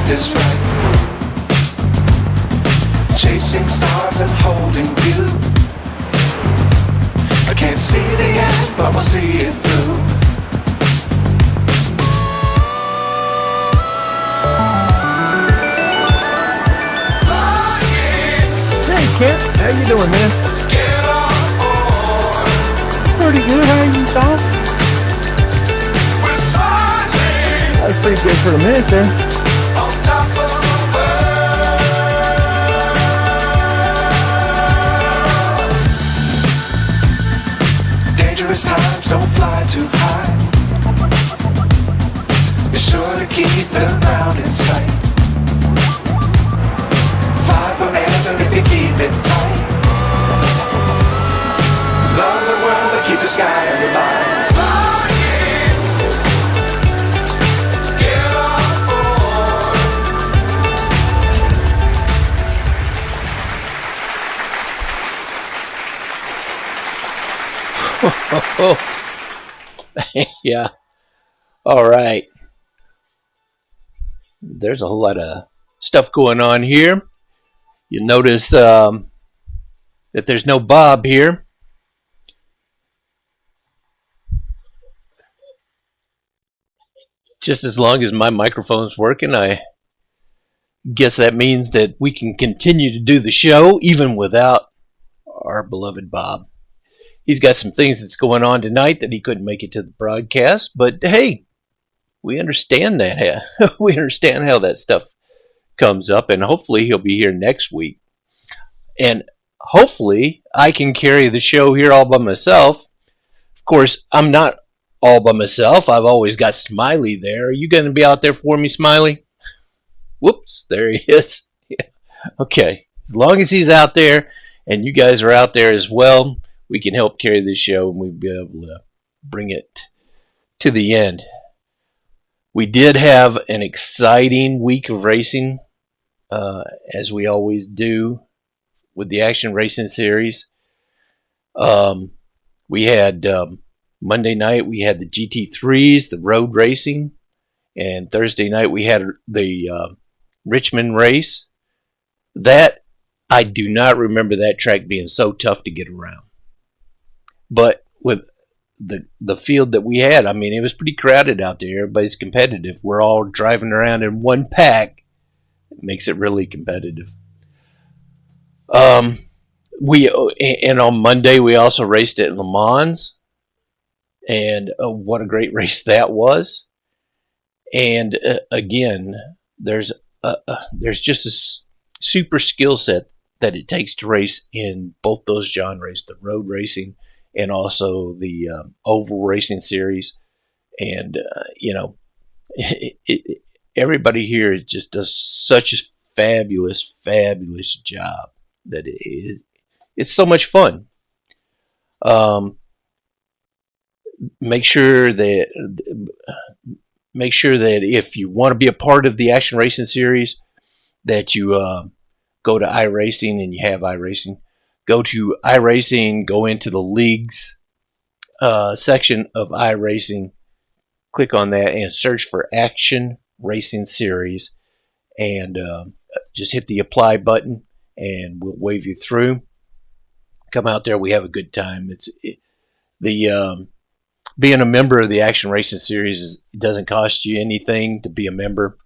is right. Chasing stars and holding you. I can't see the end, but we'll see it through. Hey Kent, how you doing, man? Get on board. Pretty good, how are you, Tom? We're smiling. That was pretty good for a minute there. On top of the world. Dangerous times, don't fly too high. Be sure to keep the ground in sight. Fly forever if you keep it tight. Love the world but keep the sky on your mind. Flying. Get on board. Yeah. All right. There's a whole lot of stuff going on here. You notice that there's no Bob here. Just as long as my microphone's working, I guess that means that we can continue to do the show even without our beloved Bob. He's got some things that's going on tonight that he couldn't make it to the broadcast, but hey, we understand that. We understand how that stuff comes up, and hopefully he'll be here next week. And hopefully I can carry the show here all by myself. Of course, I'm not all by myself. I've always got Smiley there. Are you going to be out there for me, Smiley? Whoops, there he is. Yeah. Okay, as long as he's out there and you guys are out there as well, we can help carry this show and we'll be able to bring it to the end. We did have an exciting week of racing, as we always do with the Action Racing Series. We had Monday night, we had the GT3s, the road racing, and Thursday night we had the Richmond race. That, I do not remember that track being so tough to get around. But with the field that we had, I mean, it was pretty crowded out there. Everybody's competitive. We're all driving around in one pack. It makes it really competitive. And on Monday we also raced at Le Mans, and what a great race that was. And again, there's just a super skill set that it takes to race in both those genres, the road racing and also the oval racing series. And everybody here just does such a fabulous job that it's so much fun. Make sure that if you want to be a part of the Action Racing Series, that you go to iRacing, and you have iRacing. Go to iRacing, go into the leagues section of iRacing, click on that and search for Action Racing Series, and just hit the apply button and we'll wave you through. Come out there, we have a good time. Being a member of the Action Racing Series doesn't cost you anything to be a member.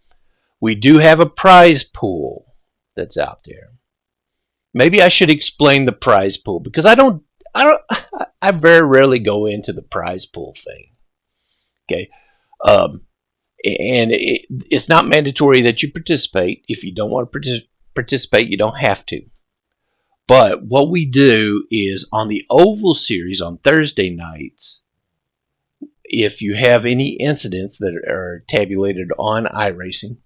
We do have a prize pool that's out there. Maybe I should explain the prize pool, because I very rarely go into the prize pool thing. Okay. And it's not mandatory that you participate. If you don't want to participate, you don't have to. But what we do is, on the oval series on Thursday nights, if you have any incidents that are tabulated on iRacing,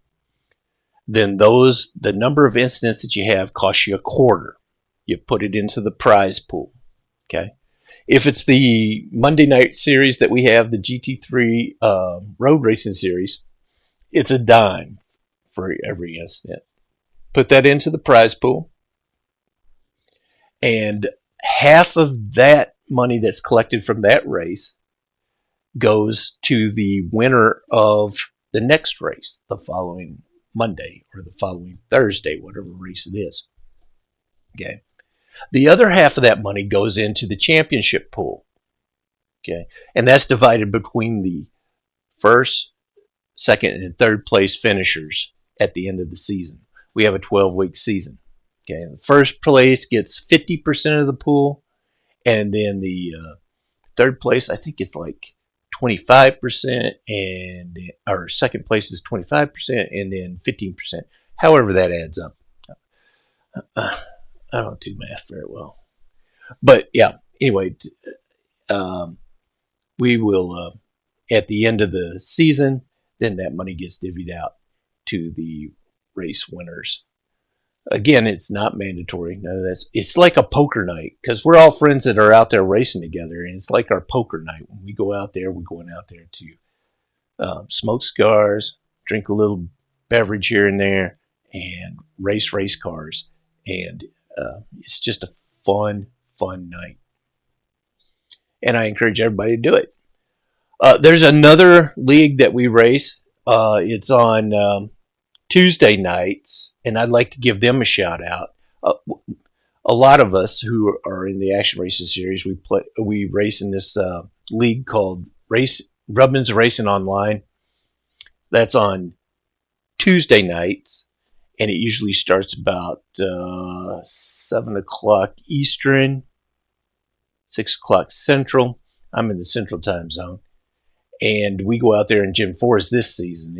then the number of incidents that you have costs you $0.25. You put it into the prize pool. Okay. If it's the Monday night series that we have, the GT3 road racing series, it's $0.10 for every incident. Put that into the prize pool, and half of that money that's collected from that race goes to the winner of the next race the following Monday or the following Thursday, whatever race it is. Okay. The other half of that money goes into the championship pool. Okay. And that's divided between the first, second, and third place finishers at the end of the season. We have a 12-week season. Okay. The first place gets 50% of the pool, and then the third place, I think it's like 25%, and our second place is 25%, and then 15%. However that adds up. I don't do math very well, but yeah. Anyway, we will at the end of the season, then that money gets divvied out to the race winners. Again, it's not mandatory. No, it's like a poker night, because we're all friends that are out there racing together, and it's like our poker night. When we go out there, we're going out there to smoke cigars, drink a little beverage here and there, and race cars. And it's just a fun night. And I encourage everybody to do it. There's another league that we race. It's on Tuesday nights, and I'd like to give them a shout out. A lot of us who are in the Action Racing Series, we race in this league called Richmond Racing Online. That's on Tuesday nights, and it usually starts about 7 o'clock Eastern, 6 o'clock Central. I'm in the Central time zone. And we go out there in Gen 4s this season,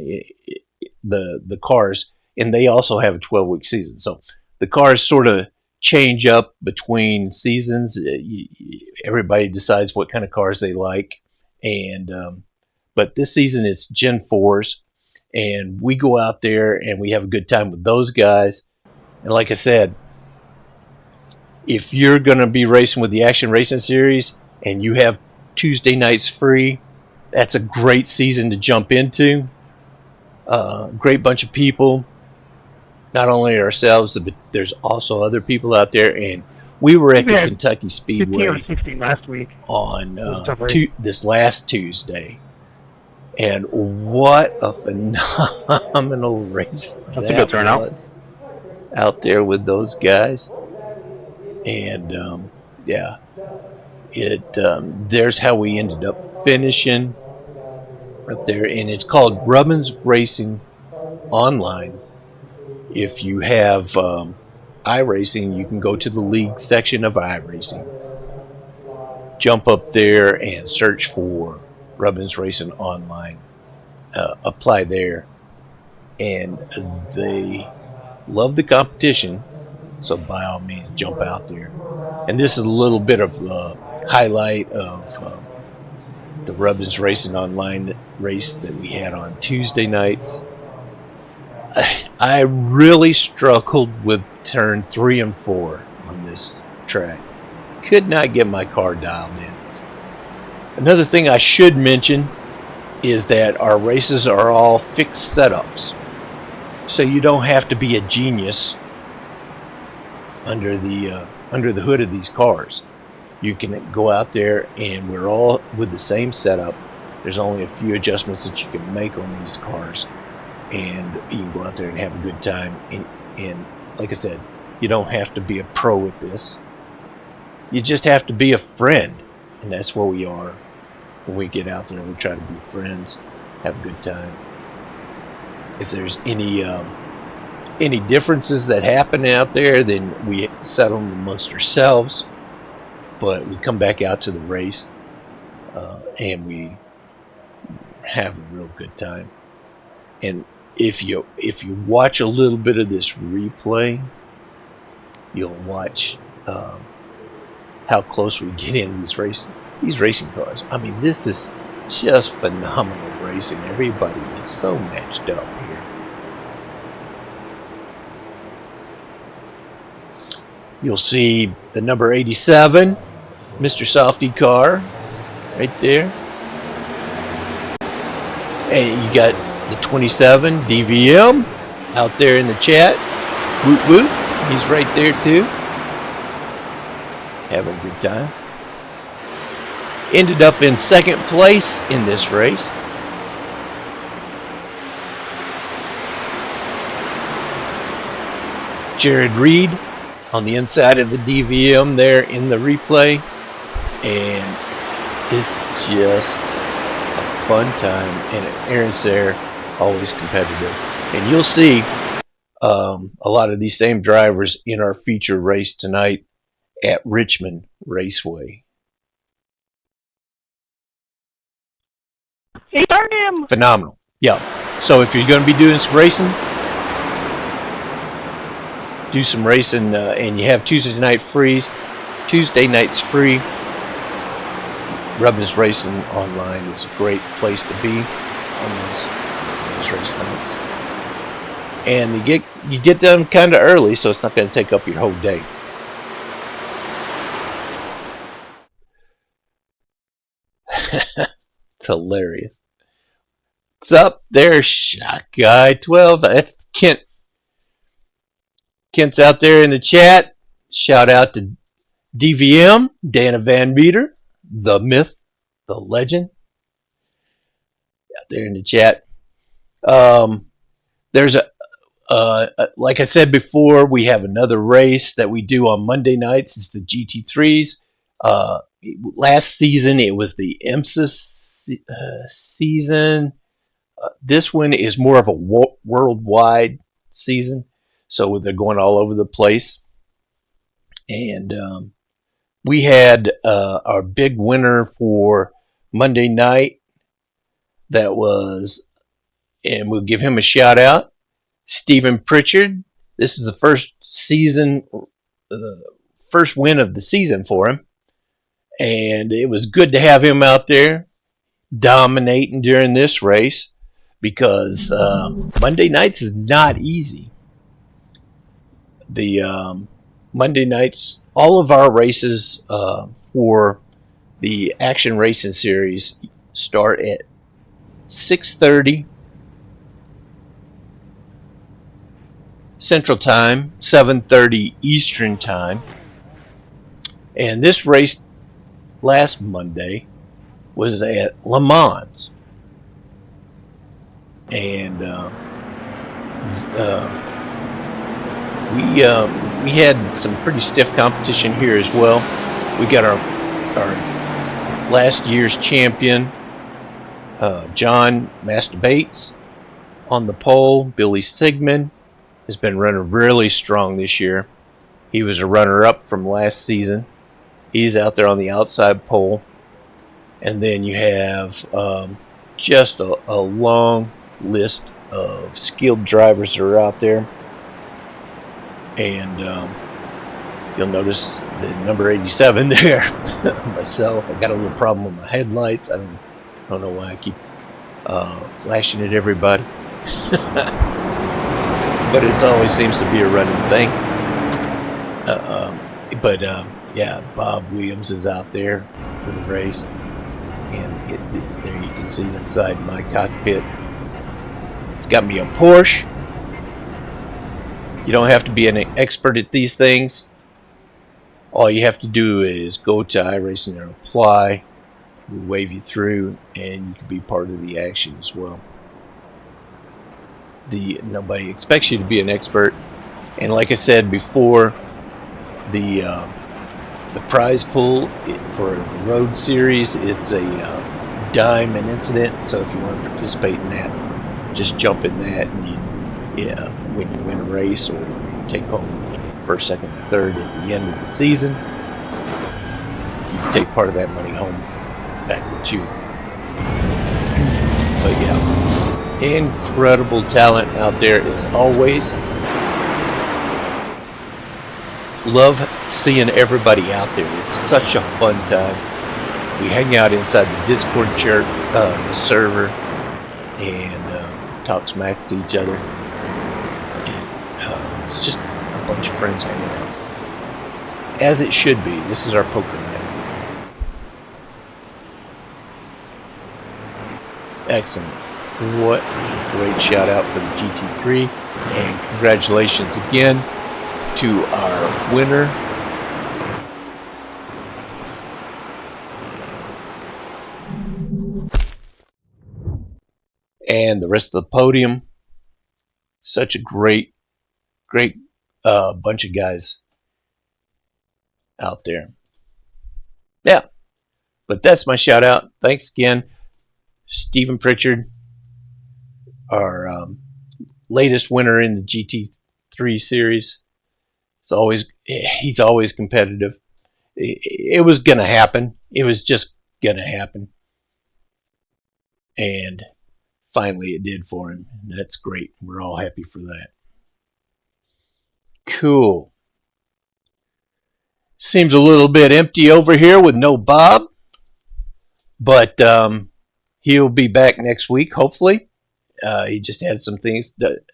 the cars, and they also have a 12-week season. So the cars sort of change up between seasons. Everybody decides what kind of cars they like. And but this season it's Gen 4s, and we go out there and we have a good time with those guys. And like I said, if you're going to be racing with the Action Racing Series and you have Tuesday nights free, that's a great season to jump into. Great bunch of people, not only ourselves, but there's also other people out there. And we were at the Kentucky Speedway 16 last week on this last Tuesday, and what a phenomenal race that was out there with those guys. And yeah, there's how we ended up finishing up there, and it's called Richmond Racing Online. If you have iRacing, you can go to the league section of iRacing, jump up there and search for Richmond Racing Online, apply there, and they love the competition, so by all means jump out there. And this is a little bit of the highlight of the Richmond Racing Online race that we had on Tuesday nights. I really struggled with turn 3 and 4 on this track. Could not get my car dialed in. Another thing I should mention is that our races are all fixed setups, so you don't have to be a genius under the hood of these cars. You can go out there and we're all with the same setup. There's only a few adjustments that you can make on these cars, and you can go out there and have a good time. And like I said, you don't have to be a pro at this. You just have to be a friend, and that's what we are. When we get out there, we try to be friends, have a good time. If there's any differences that happen out there, then we settle them amongst ourselves. But we come back out to the race, and we have a real good time. And if you watch a little bit of this replay, you'll watch how close we get in these racing cars. I mean, this is just phenomenal racing. Everybody is so matched up here. You'll see the number 87, Mr. Softy car, right there. And you got the 27, DVM, out there in the chat. Woot woot, he's right there too. Having a good time. Ended up in second place in this race. Jared Reed on the inside of the DVM there in the replay, and it's just a fun time. And Aaron Sayre, always competitive, and you'll see a lot of these same drivers in our feature race tonight at Richmond Raceway. He turned him. Phenomenal. Yeah. So if you're going to be doing some racing, do some racing, and you have Tuesday nights free. Rubbin's Racing Online is a great place to be on those race nights. And you get done kind of early, so it's not going to take up your whole day. It's hilarious. What's up there, Shot Guy 12? That's Kent. Kent's out there in the chat. Shout out to DVM, Dana Van Meter, the myth, the legend. Out there in the chat. There's like I said before, we have another race that we do on Monday nights. It's the GT3s. Last season it was the IMSA season. This one is more of a worldwide season, so they're going all over the place. And we had our big winner for Monday night. That was, and we'll give him a shout out, Stephen Pritchard. This is the first season, the first win of the season for him, and it was good to have him out there dominating during this race, because Monday nights is not easy. The Monday nights, all of our races for the Action Racing Series start at 6:30 Central Time, 7:30 Eastern Time. And this race last Monday was at Le Mans. And we had some pretty stiff competition here as well. We got our last year's champion, John Master Bates, on the pole. Billy Sigmund has been running really strong this year. He was a runner-up from last season. He's out there on the outside pole. And then you have just a long list of skilled drivers that are out there. And you'll notice the number 87 there. Myself, I got a little problem with my headlights. I don't know why I keep flashing at everybody. But it always seems to be a running thing. Yeah, Bob Williams is out there for the race. And there you can see inside my cockpit. It's got me a Porsche. You don't have to be an expert at these things. All you have to do is go to iRacing and apply. We wave you through, and you can be part of the action as well. Nobody expects you to be an expert. And like I said before, the prize pool for the road series, it's a dime an incident. So if you want to participate in that, just jump in that, and when you win a race or you take home first, second, and third at the end of the season, you can take part of that money home back with you. But yeah, incredible talent out there as always. Love seeing everybody out there. It's such a fun time. We hang out inside the Discord the server, and talk smack to each other. And, it's just a bunch of friends hanging out, as it should be. This is our poker night. Excellent. What a great shout out for the GT3, and congratulations again to our winner, and the rest of the podium. Such a great a bunch of guys out there. Yeah, but that's my shout out. Thanks again, Stephen Pritchard, our latest winner in the GT3 series. He's always competitive. It was gonna happen. It was just gonna happen, and finally it did for him. That's great. We're all happy for that. Cool. Seems a little bit empty over here with no Bob, but he'll be back next week, hopefully. He just had some things that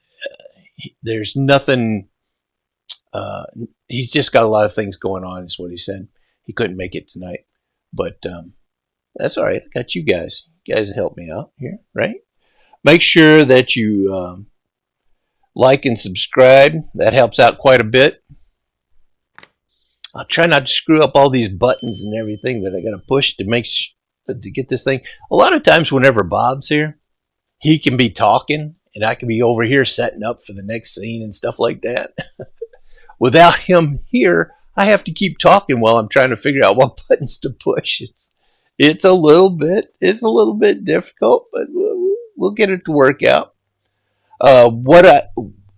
there's nothing. He's just got a lot of things going on, is what he said. He couldn't make it tonight, but that's all right. I got you guys. You guys help me out here, right? Make sure that you like and subscribe. That helps out quite a bit. I'll try not to screw up all these buttons and everything that I got to push to get this thing. A lot of times whenever Bob's here, he can be talking and I can be over here setting up for the next scene and stuff like that. Without him here, I have to keep talking while I'm trying to figure out what buttons to push. It's a little bit difficult, but we'll get it to work out.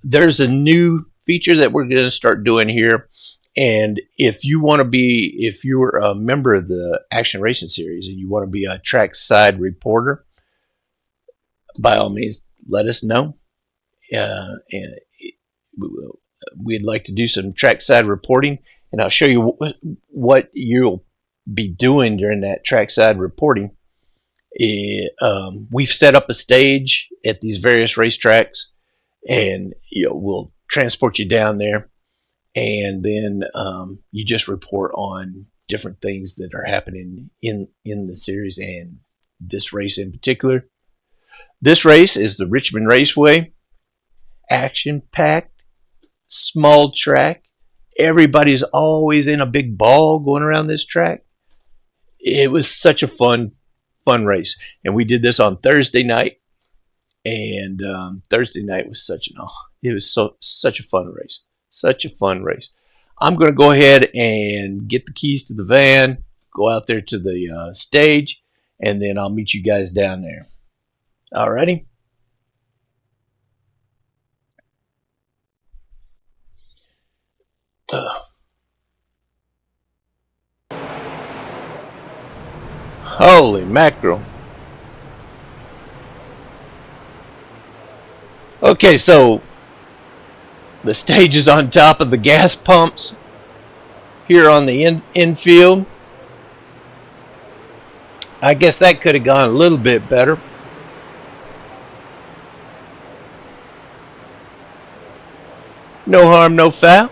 There's a new feature that we're going to start doing here. And if you're a member of the Action Racing Series and you want to be a trackside reporter, by all means, let us know. And we'd like to do some trackside reporting, and I'll show you what you'll be doing during that trackside reporting. We've set up a stage at these various racetracks, and we'll transport you down there. And then you just report on different things that are happening in the series and this race in particular. This race is the Richmond Raceway. Action-packed, small track. Everybody's always in a big ball going around this track. It was such a fun race. And we did this on Thursday night. And Thursday night was such a fun race. Such a fun race. I'm going to go ahead and get the keys to the van, go out there to the stage, and then I'll meet you guys down there. Alrighty? Holy mackerel. Okay, so the stage is on top of the gas pumps here on the infield. I guess that could have gone a little bit better. No harm, no foul.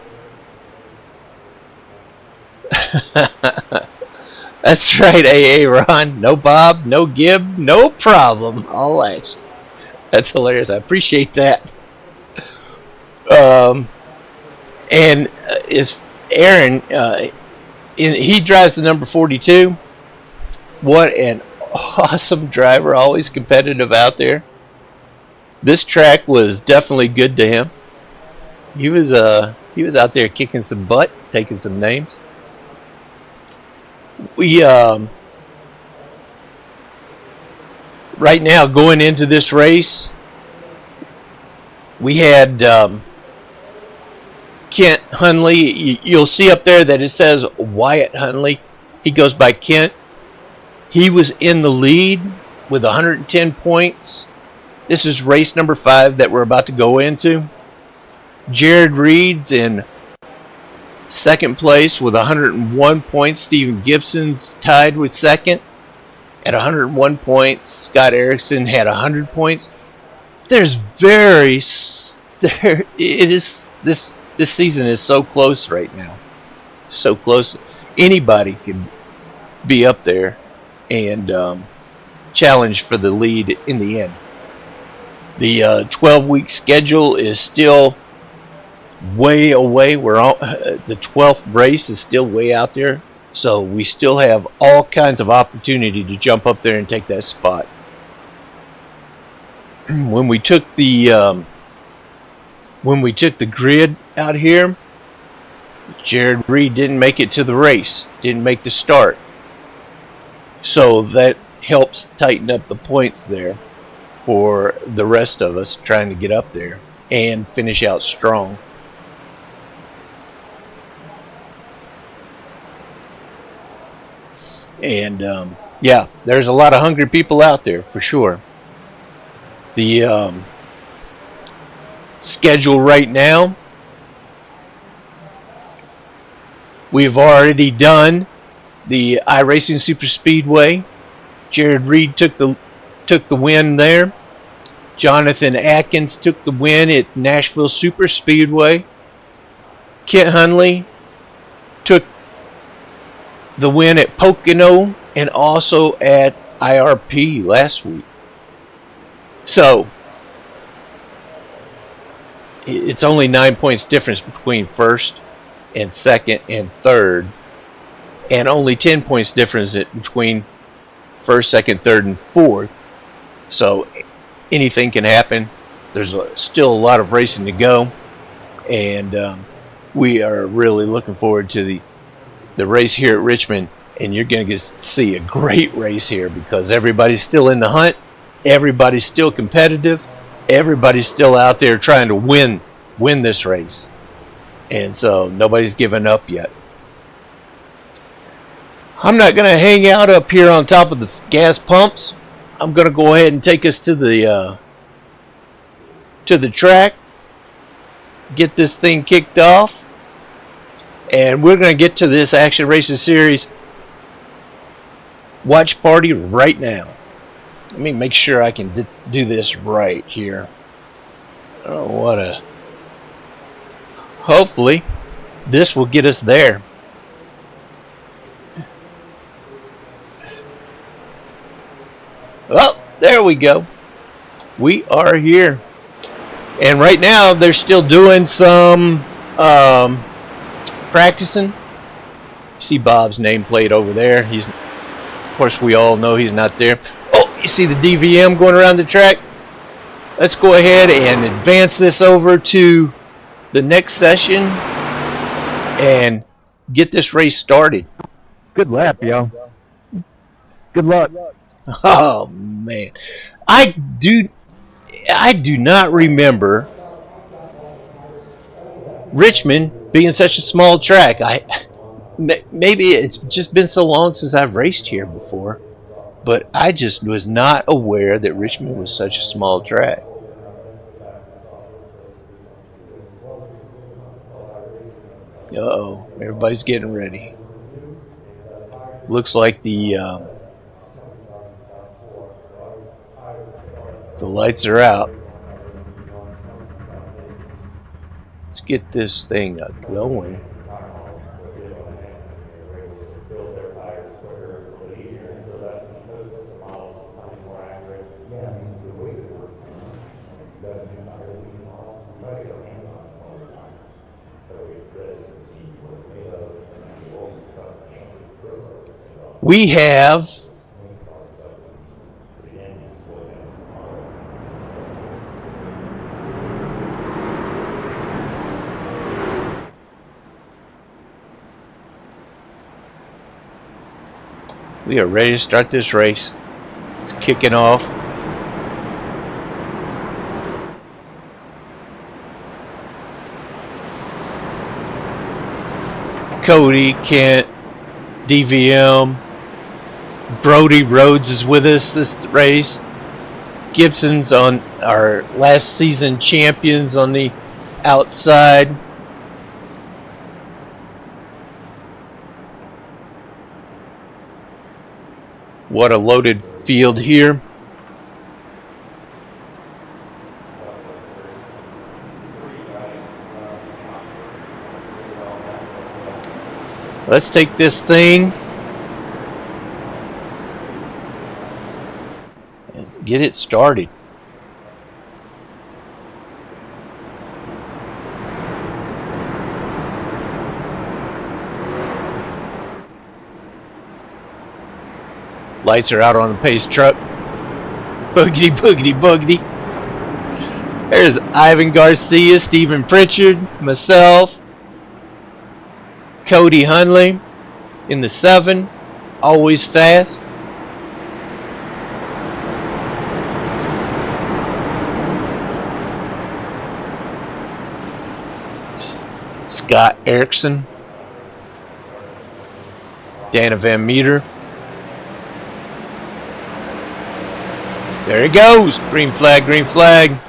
That's right, AA Ron. No Bob, no Gib, no problem. All action. That's hilarious. I appreciate that. And is Aaron, he drives the number 42. What an awesome driver, always competitive out there. This track was definitely good to him. He was out there kicking some butt, taking some names. We right now going into this race, we had Kent Hunley. You'll see up there that it says Wyatt Hunley. He goes by Kent. He was in the lead with 110 points. This is race number 5 that we're about to go into. Jared Reed's in second place with 101 points. Stephen Gibson's tied with second at 101 points. Scott Erickson had 100 points. This season is so close right now. So close. Anybody can be up there and challenge for the lead in the end. The 12-week schedule is still way away. The 12th race is still way out there. So we still have all kinds of opportunity to jump up there and take that spot. When we took the when we took the grid out here, Jared Reed didn't make it to the race, didn't make the start. So that helps tighten up the points there for the rest of us trying to get up there and finish out strong. And yeah, there's a lot of hungry people out there for sure. The schedule right now, we've already done the iRacing Super Speedway. Jared Reed took the win there. Jonathan Atkins took the win at Nashville Super Speedway. Kent Hunley took the win at Pocono and also at IRP last week. So it's only 9 points difference between first and second and third, and only 10 points difference between first, second, third, and fourth. So anything can happen. There's still a lot of racing to go, and we are really looking forward to the race here at Richmond. And you're going to see a great race here because everybody's still in the hunt, everybody's still competitive, everybody's still out there trying to win this race, and so nobody's given up yet. I'm not going to hang out up here on top of the gas pumps. I'm going to go ahead and take us to the track, get this thing kicked off, and we're going to get to this Action Racing Series watch party right now. Let me make sure I can do this right here. Oh, hopefully this will get us there. Oh, there we go. We are here. And right now they're still doing some practicing. See Bob's nameplate over there. Of course, we all know he's not there. Oh, you see the DVM going around the track? Let's go ahead and advance this over to the next session and get this race started. Good lap, yo. Good luck. Oh man, I do not remember Richmond being such a small track. Maybe it's just been so long since I've raced here before, but I just was not aware that Richmond was such a small track. Uh-oh, everybody's getting ready. Looks like the lights are out. Let's get this thing going. We have we are ready to start this race. It's kicking off. Cody, Kent, DVM, Brody Rhodes is with us this race. Gibson's on our last season champions on the outside. What a loaded field here. Let's take this thing and get it started. Lights are out on the pace truck. Boogity, boogity, boogity. There's Ivan Garcia, Stephen Pritchard, myself, Cody Hunley in the 7, always fast. Scott Erickson, Dana Van Meter. There he goes. Green flag, green flag.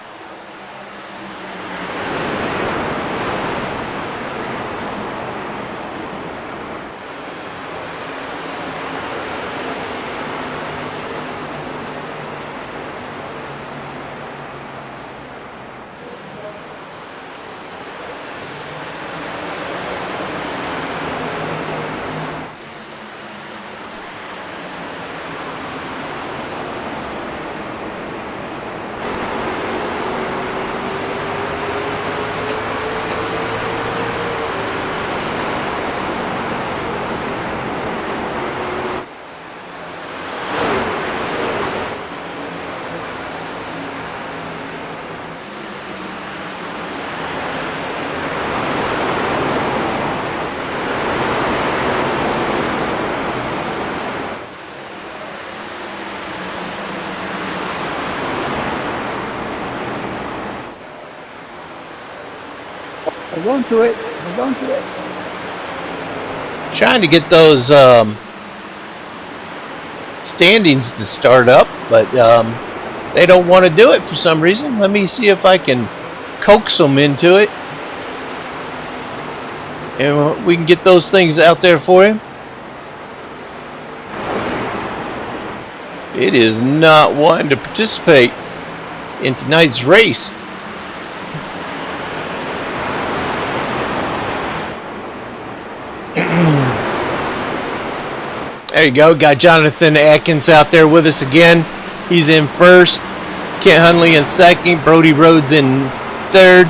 Hold on to it. Hold on to it. Trying to get those standings to start up, but they don't want to do it for some reason. Let me see if I can coax them into it, and we can get those things out there for you. It is not wanting to participate in tonight's race. There you go. Got Jonathan Atkins out there with us again. He's in first. Kent Hunley in second. Brody Rhodes in third.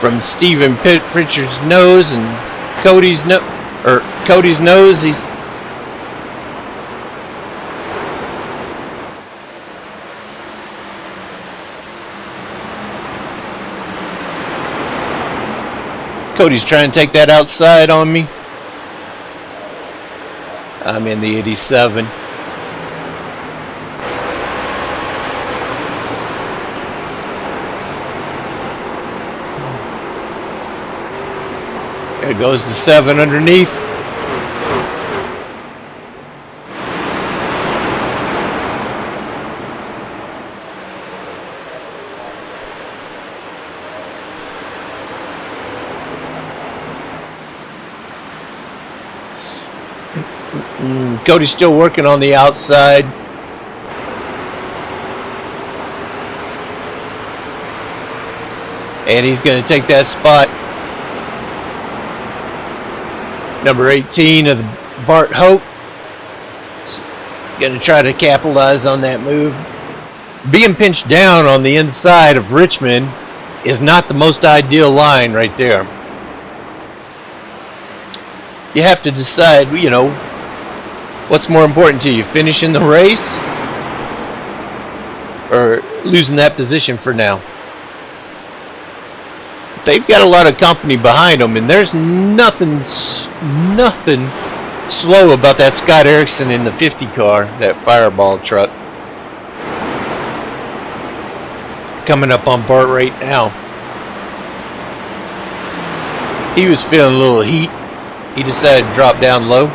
From Stephen Pritchard's nose and Cody's nose, he's Cody's trying to take that outside on me. I'm in the 87. There goes the 7 underneath. Cody's still working on the outside. And he's going to take that spot. Number 18 of Bart Hope. Going to try to capitalize on that move. Being pinched down on the inside of Richmond is not the most ideal line right there. You have to decide, you know, what's more important to you, finishing the race or losing that position for now? They've got a lot of company behind them, and there's nothing slow about that Scott Erickson in the 50 car, that Fireball truck. Coming up on Bart right now. He was feeling a little heat. He decided to drop down low.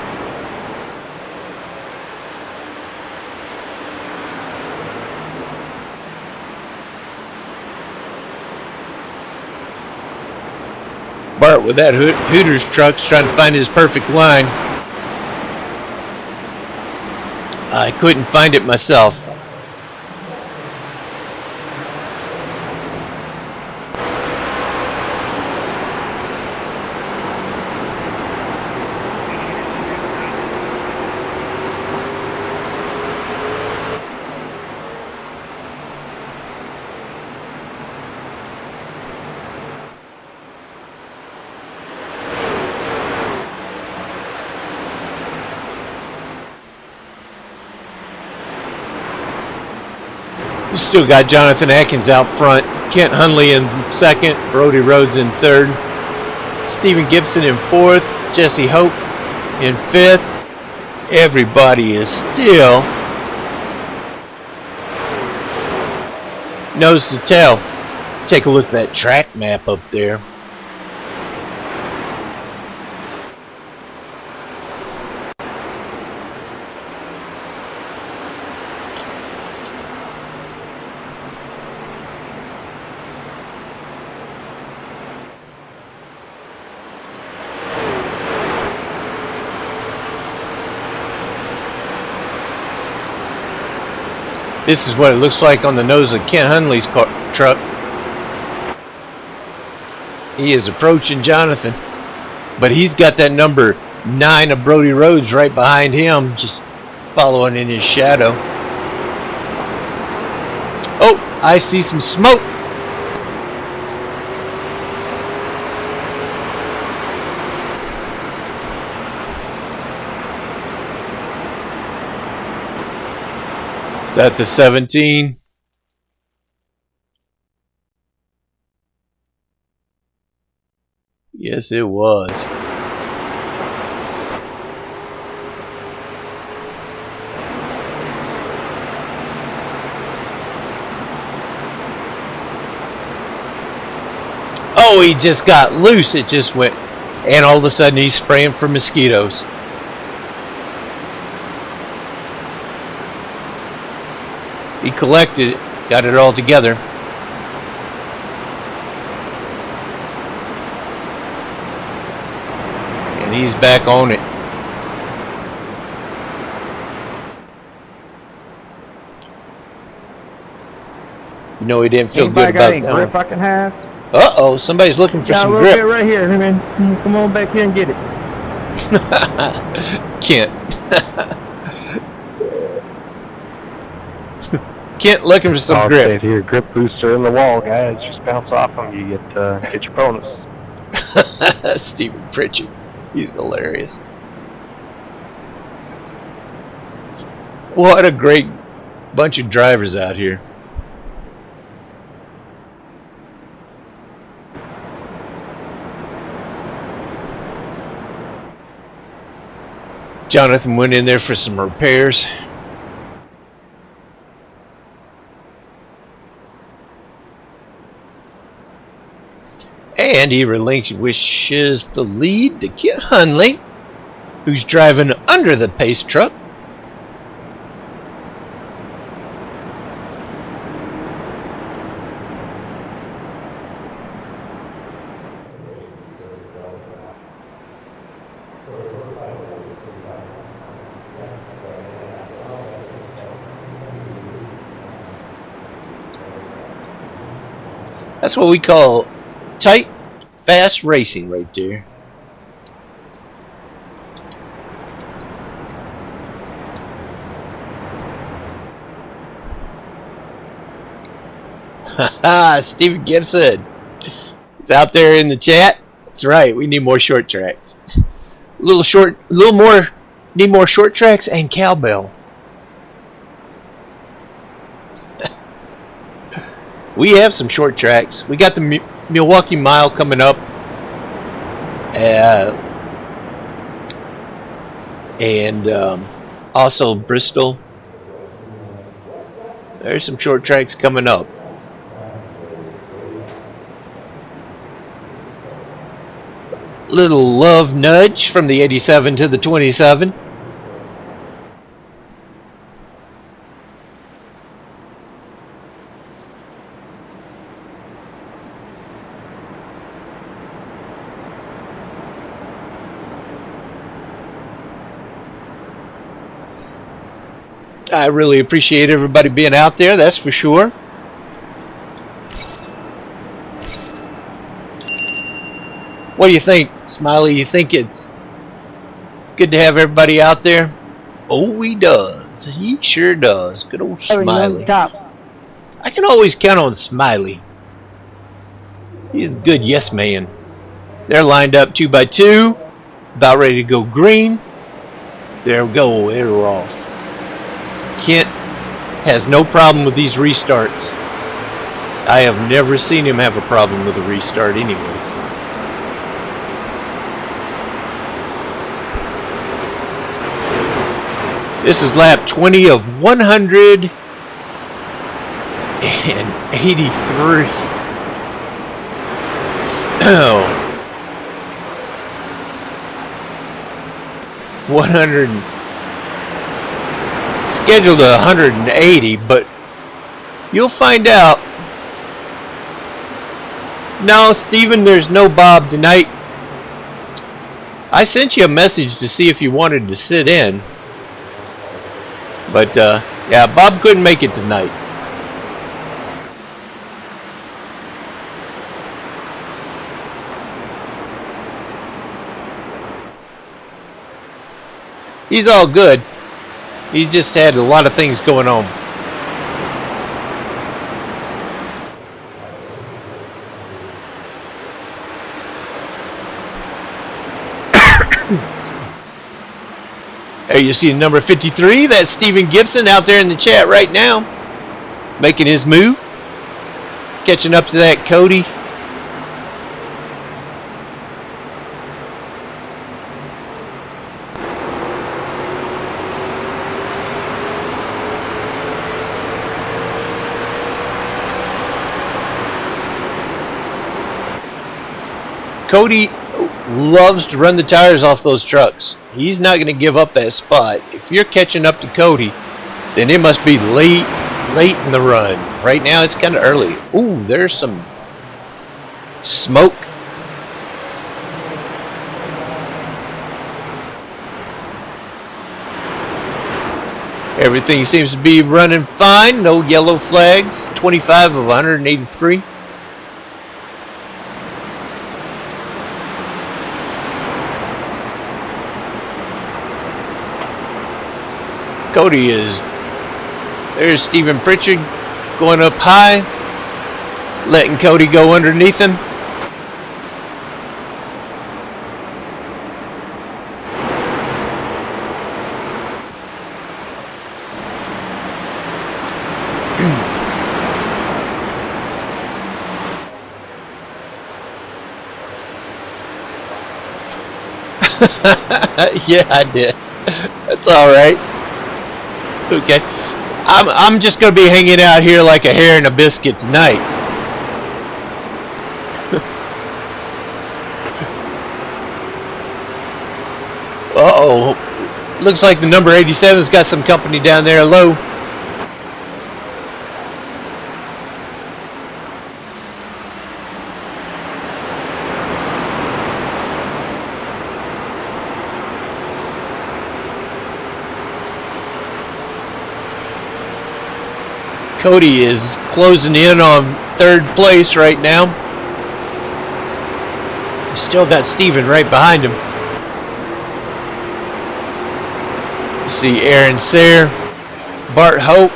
Bart with that Hooters truck's trying to find his perfect line. I couldn't find it myself. You still got Jonathan Atkins out front, Kent Hunley in second, Brody Rhodes in third, Stephen Gibson in fourth, Jesse Hope in fifth. Everybody is still nose to tail. Take a look at that track map up there. This is what it looks like on the nose of Kent Hunley's truck. He is approaching Jonathan, but he's got that number 9 of Brody Rhodes right behind him, just following in his shadow. Oh, I see some smoke. Is that the 17? Yes, it was. Oh, he just got loose. It just went, and all of a sudden he's spraying for mosquitoes. He collected it, got it all together. And he's back on it. You know, he didn't feel Anybody good got about any that grip one. I can have? Uh-oh, somebody's looking for Got some a little grip. bit right here, man. Come on back here and get it. Kent. Kent looking for some I'll grip. say here, grip booster in the wall, guys. Just bounce off them. You get your bonus. Stephen Pritchett. He's hilarious. What a great bunch of drivers out here. Jonathan went in there for some repairs. And he relinquishes the lead to Kent Hunley, who's driving under the pace truck. That's what we call tight, fast racing right there. Haha, Stephen Gibson. It's out there in the chat. That's right, we need more short tracks. Need more short tracks and cowbell. We have some short tracks. We got the Milwaukee Mile coming up. And also Bristol. There's some short tracks coming up. Little love nudge from the 87 to the 27. I really appreciate everybody being out there, that's for sure. What do you think, Smiley? You think it's good to have everybody out there? Oh, he does. He sure does. Good old Smiley. I can always count on Smiley. He's a good yes man. They're lined up 2 by 2, about ready to go green. There we go. They're off. Kent has no problem with these restarts. I have never seen him have a problem with a restart anyway. This is lap 20 of 183. Oh. 100. Scheduled to 180, but you'll find out. No, Steven, there's no Bob tonight. I sent you a message to see if you wanted to sit in. But, yeah, Bob couldn't make it tonight. He's all good. He just had a lot of things going on. There you see number 53. That's Stephen Gibson out there in the chat right now, making his move, catching up to that Cody. Cody loves to run the tires off those trucks. He's not going to give up that spot. If you're catching up to Cody, then it must be late in the run. Right now it's kind of early. Ooh, there's some smoke. Everything seems to be running fine. No yellow flags. 25 of 183. Cody is, there's Stephen Pritchard going up high, letting Cody go underneath him. Yeah, I did. That's all right. It's okay. I'm just gonna be hanging out here like a hare and a biscuit tonight. Uh-oh. Looks like the number 87's got some company down there low. Cody is closing in on third place right now. Still got Steven right behind him. You see Aaron Sayre, Bart Hoke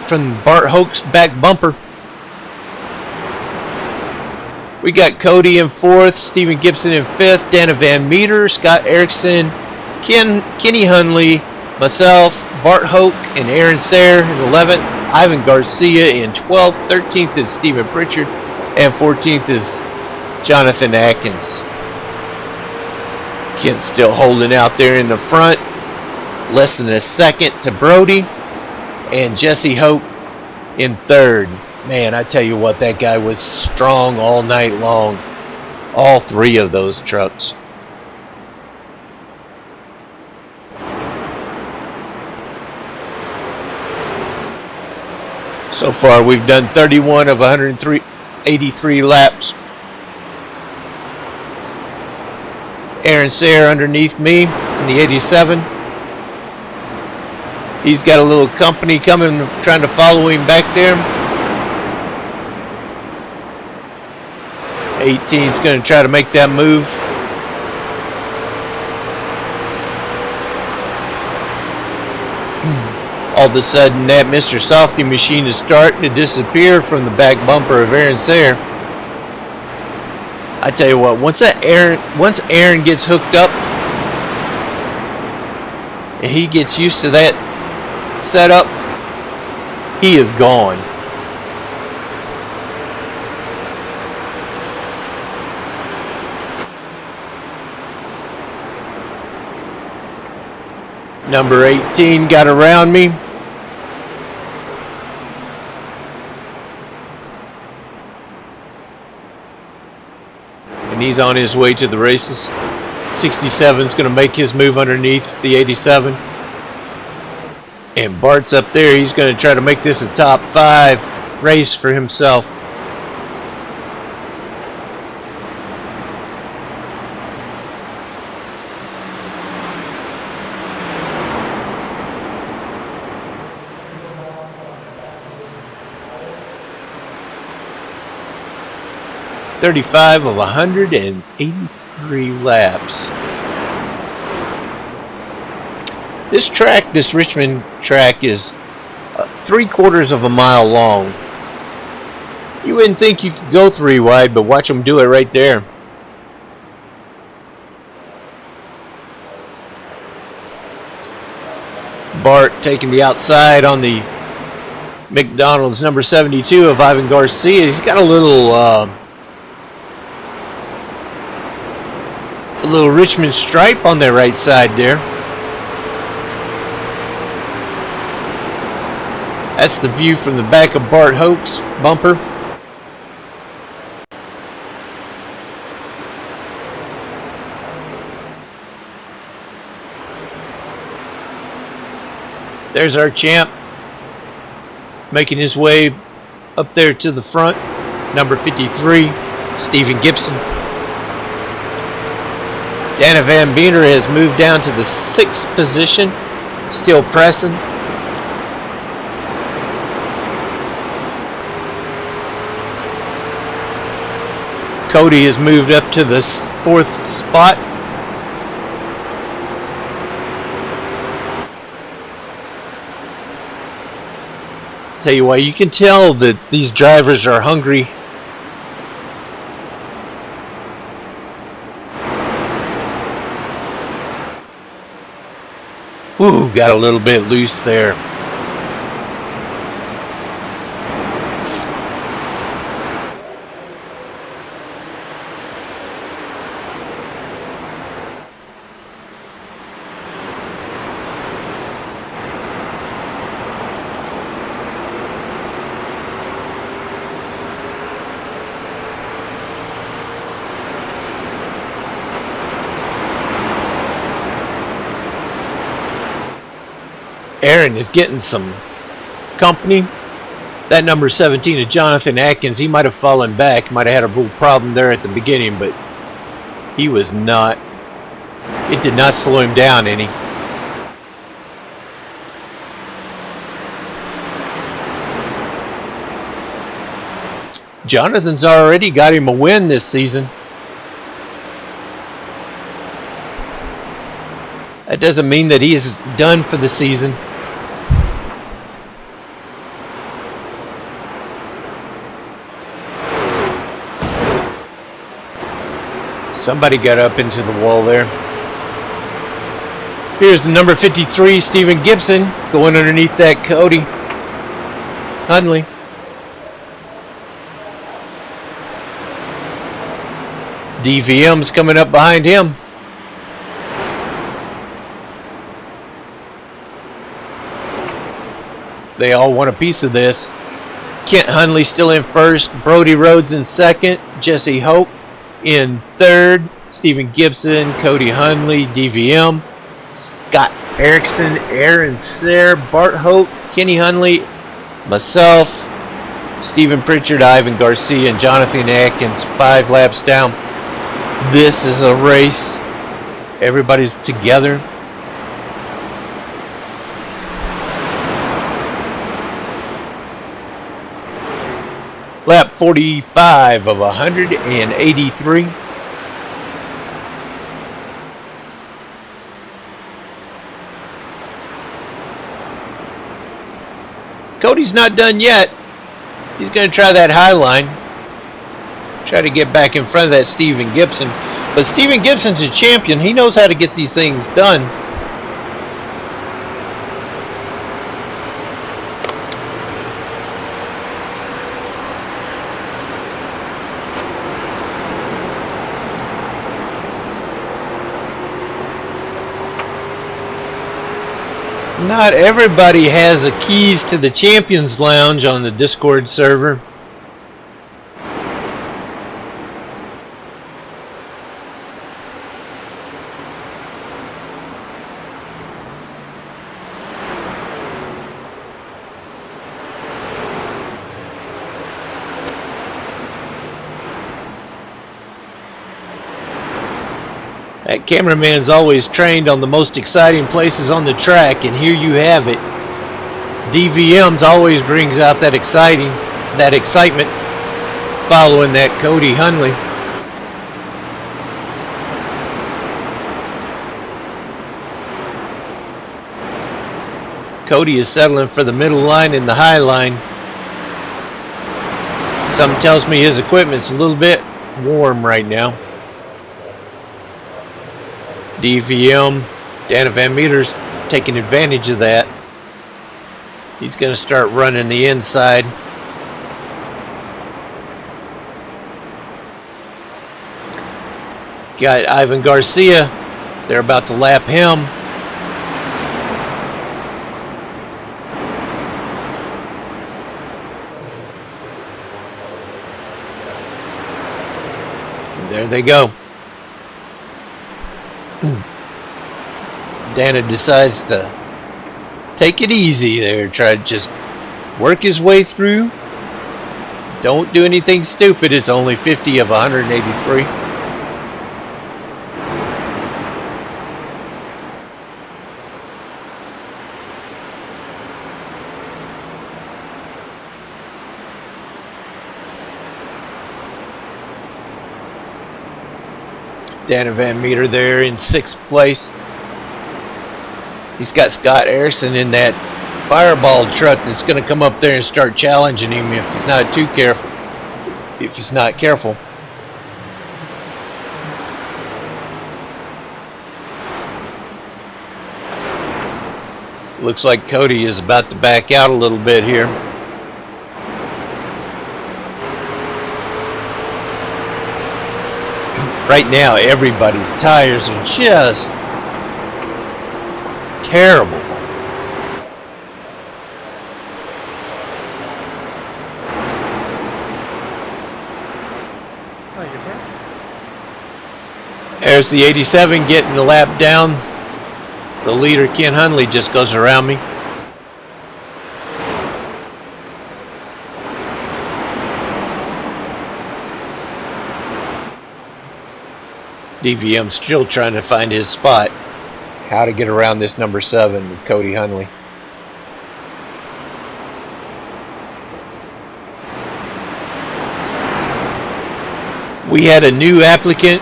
from Bart Hoke's back bumper. We got Cody in fourth, Stephen Gibson in fifth, Dana Van Meter, Scott Erickson, Kenny Hunley, myself, Bart Hoke, and Aaron Sayre in 11th. Ivan Garcia in 12th, 13th is Stephen Pritchard, and 14th is Jonathan Atkins. Kent's still holding out there in the front, less than a second to Brody, and Jesse Hope in third. Man, I tell you what, that guy was strong all night long. All three of those trucks. So far, we've done 31 of 183 laps. Aaron Sayre underneath me in the 87. He's got a little company coming, trying to follow him back there. 18's going to try to make that move. All of a sudden, that Mr. Softy machine is starting to disappear from the back bumper of Aaron Sayre. I tell you what, once Aaron gets hooked up, and he gets used to that setup, He is gone. Number 18 got around me. And he's on his way to the races. 67 is going to make his move underneath the 87. And Bart's up there. He's going to try to make this a top 5 race for himself. .35 of 183 laps. This track, this Richmond track, is 3/4 of a mile long. You wouldn't think you could go 3 wide, but watch them do it right there. Bart taking the outside on the McDonald's number 72 of Ivan Garcia. He's got a little Richmond stripe on their right side there. That's the view from the back of Bart Hoke's bumper. There's our champ making his way up there to the front. Number 53, Stephen Gibson. Dana Van Beener has moved down to the 6th position, still pressing. Cody has moved up to the 4th spot. Tell you what, you can tell that these drivers are hungry. Ooh, got a little bit loose there. Aaron is getting some company. That number 17 of Jonathan Atkins, he might have fallen back, might have had a little problem there at the beginning, but he was not. It did not slow him down any. Jonathan's already got him a win this season. That doesn't mean that he is done for the season. Somebody got up into the wall there. Here's the number 53, Stephen Gibson, going underneath that Cody Hundley. DVM's coming up behind him. They all want a piece of this. Kent Hundley still in first. Brody Rhodes in second. Jesse Hope in third. Stephen Gibson, Cody Hundley, DVM, Scott Erickson, Aaron Sayre, Bart Hope, Kenny Hundley, myself, Stephen Pritchard, Ivan Garcia, and Jonathan Atkins, 5 laps down. This is a race. Everybody's together. Lap 45 of 183. Cody's not done yet. He's going to try that high line. Try to get back in front of that Stephen Gibson. But Stephen Gibson's a champion. He knows how to get these things done. Not everybody has the keys to the Champions Lounge on the Discord server. That cameraman's always trained on the most exciting places on the track, and here you have it. DVM's always brings out that excitement following that Cody Hunley. Cody is settling for the middle line and the high line. Something tells me his equipment's a little bit warm right now. DVM, Dana Van Meter's taking advantage of that. He's going to start running the inside. Got Ivan Garcia. They're about to lap him. And there they go. Dana decides to take it easy there, try to just work his way through. Don't do anything stupid. It's only 50 of 183. Dana Van Meter there in 6th place. He's got Scott Harrison in that Fireball truck that's going to come up there and start challenging him if he's not too careful. If he's not careful. Looks like Cody is about to back out a little bit here. Right now, everybody's tires are just terrible. There's the 87 getting the lap down. The leader, Ken Hunley, just goes around me. DVM still trying to find his spot. How to get around this number 7 with Cody Hunley. We had a new applicant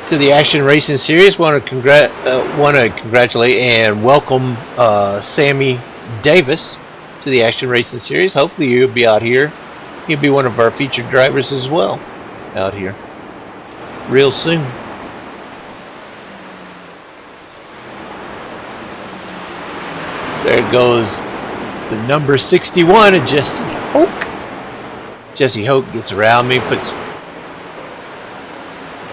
to the Action Racing Series. Want to congratulate and welcome Sammy Davis to the Action Racing Series. Hopefully you'll be out here. He'll be one of our featured drivers as well out here real soon. There goes the number 61 of Jesse Hoke. Jesse Hoke gets around me, puts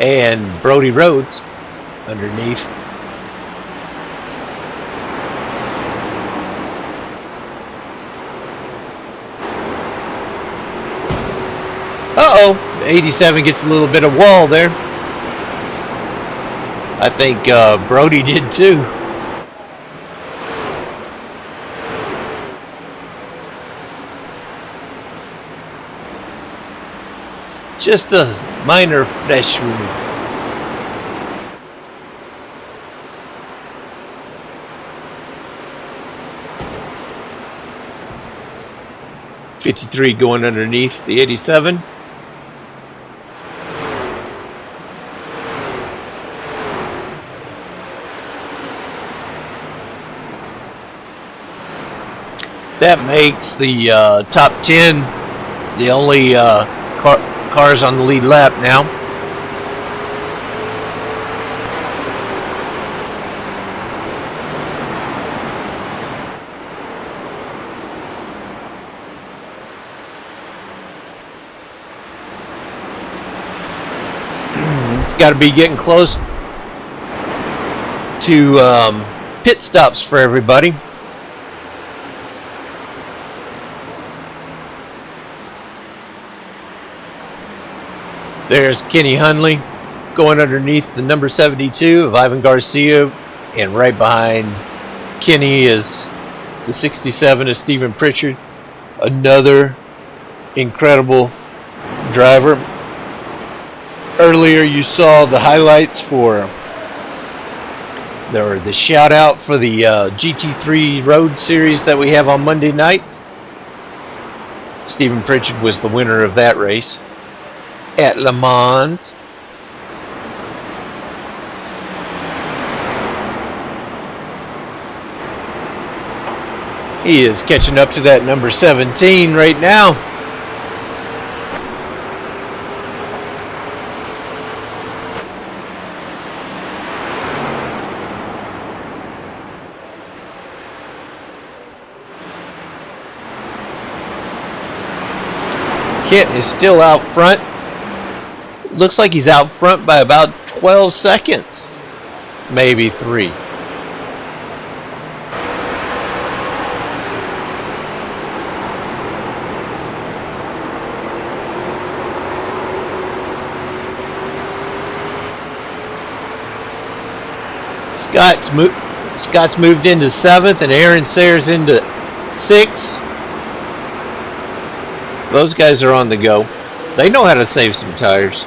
and Brody Rhodes underneath. Uh-oh, 87 gets a little bit of wall there. I think Brody did too. Just a minor flesh wound. .53 going underneath the 87. That makes the top 10 the only cars on the lead lap now. It's got to be getting close to pit stops for everybody. There's Kenny Hundley going underneath the number 72 of Ivan Garcia, and right behind Kenny is the 67 of Stephen Pritchard, another incredible driver. Earlier you saw the highlights for the shout out for the GT3 Road Series that we have on Monday nights. Stephen Pritchard was the winner of that race at Le Mans. He is catching up to that number 17 right now. Kit is still out front. Looks like he's out front by about 12 seconds. Maybe 3. Scott's moved into 7th, and Aaron Sayers into 6th. Those guys are on the go. They know how to save some tires.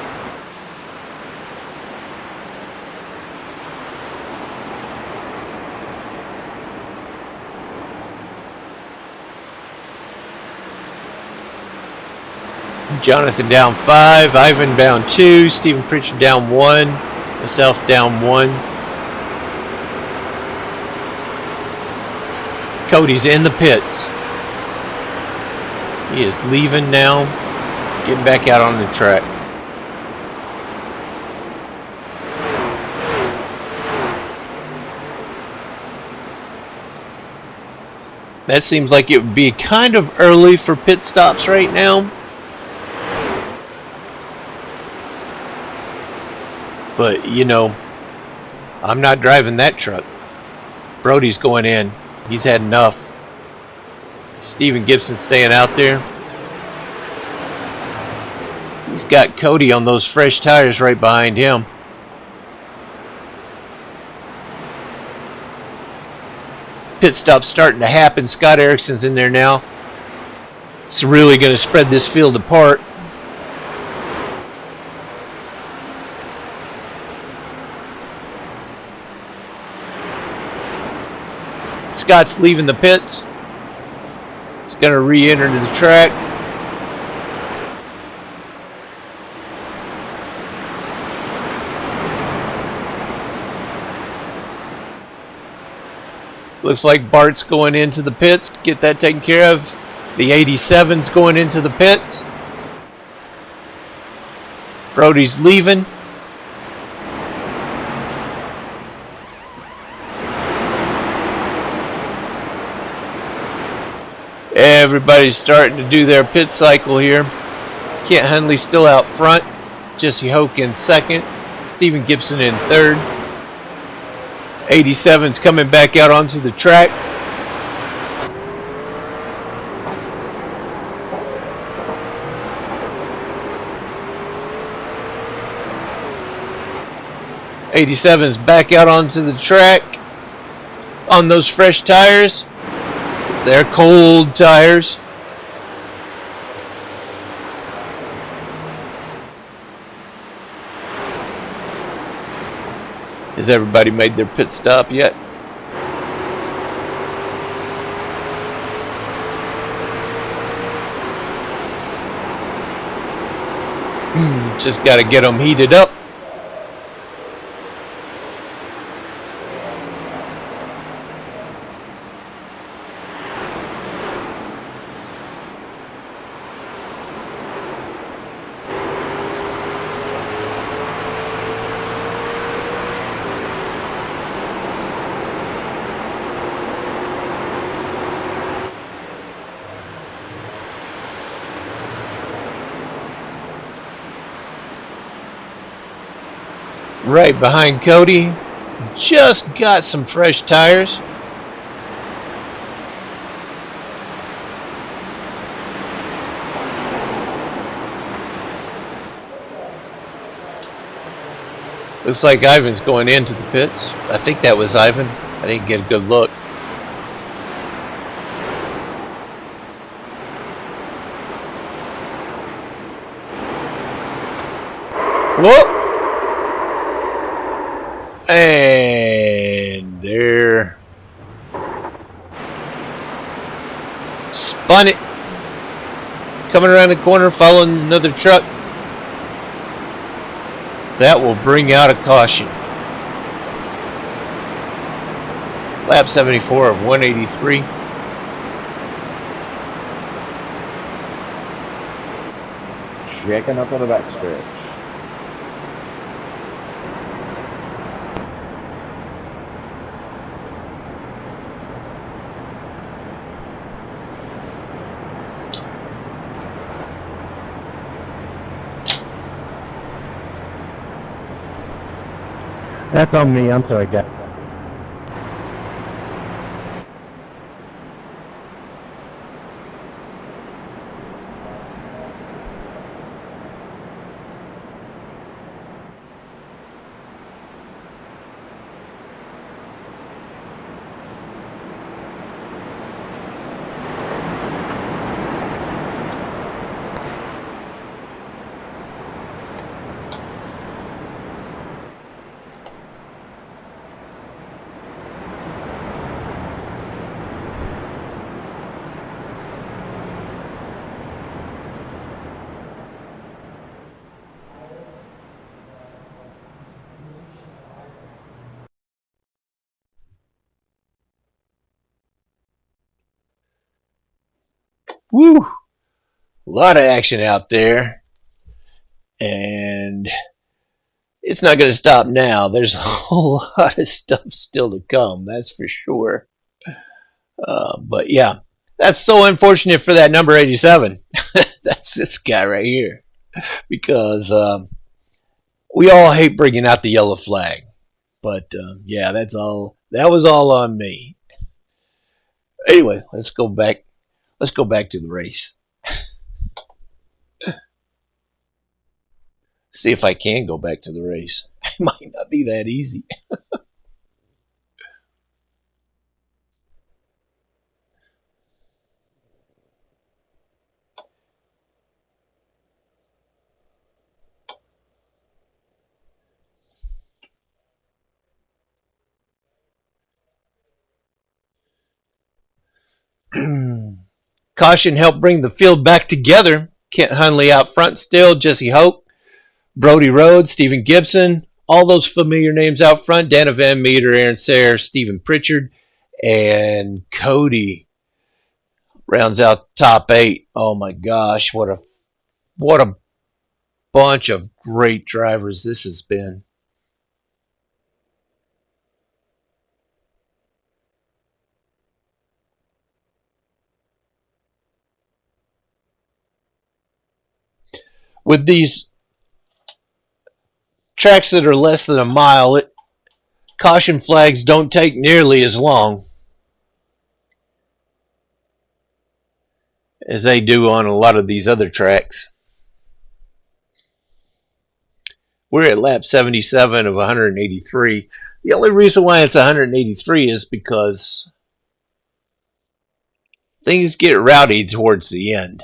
Jonathan down 5, Ivan down 2, Stephen Pritchard down 1, myself down 1. Cody's in the pits. He is leaving now, getting back out on the track. That seems like it would be kind of early for pit stops right now. But, you know, I'm not driving that truck. Brody's going in. He's had enough. Steven Gibson staying out there. He's got Cody on those fresh tires right behind him. Pit stop's starting to happen. Scott Erickson's in there now. It's really going to spread this field apart. Scott's leaving the pits. He's going to re-enter to the track. Looks like Bart's going into the pits. Get that taken care of. The 87's going into the pits. Brody's leaving. Everybody's starting to do their pit cycle here. Kent Hundley still out front. Jesse Hoke in 2nd. Stephen Gibson in 3rd. 87's coming back out onto the track. '87's back out onto the track on those fresh tires. They're cold tires. Has everybody made their pit stop yet? Just got to get them heated up. Right behind Cody, just got some fresh tires. Looks like Ivan's going into the pits. I think that was Ivan. I didn't get a good look. Whoop! And there. Spun it. Coming around the corner, following another truck. That will bring out a caution. Lap 74 of 183. Checking up on the backstretch. That's on me. I'm sorry, guys. Woo! A lot of action out there. And it's not going to stop now. There's a whole lot of stuff still to come, that's for sure. But yeah, that's so unfortunate for that number 87. That's this guy right here. Because we all hate bringing out the yellow flag. But yeah, that's all. That was all on me. Anyway, let's go back. Let's go back to the race. See if I can go back to the race. It might not be that easy. Caution helped bring the field back together. Kent Hunley out front still. Jesse Hope, Brody Rhodes, Stephen Gibson. All those familiar names out front. Dana Van Meter, Aaron Sayre, Stephen Pritchard, and Cody rounds out top 8. Oh my gosh, what a bunch of great drivers this has been. With these tracks that are less than a mile, caution flags don't take nearly as long as they do on a lot of these other tracks. We're at lap 77 of 183. The only reason why it's 183 is because things get rowdy towards the end.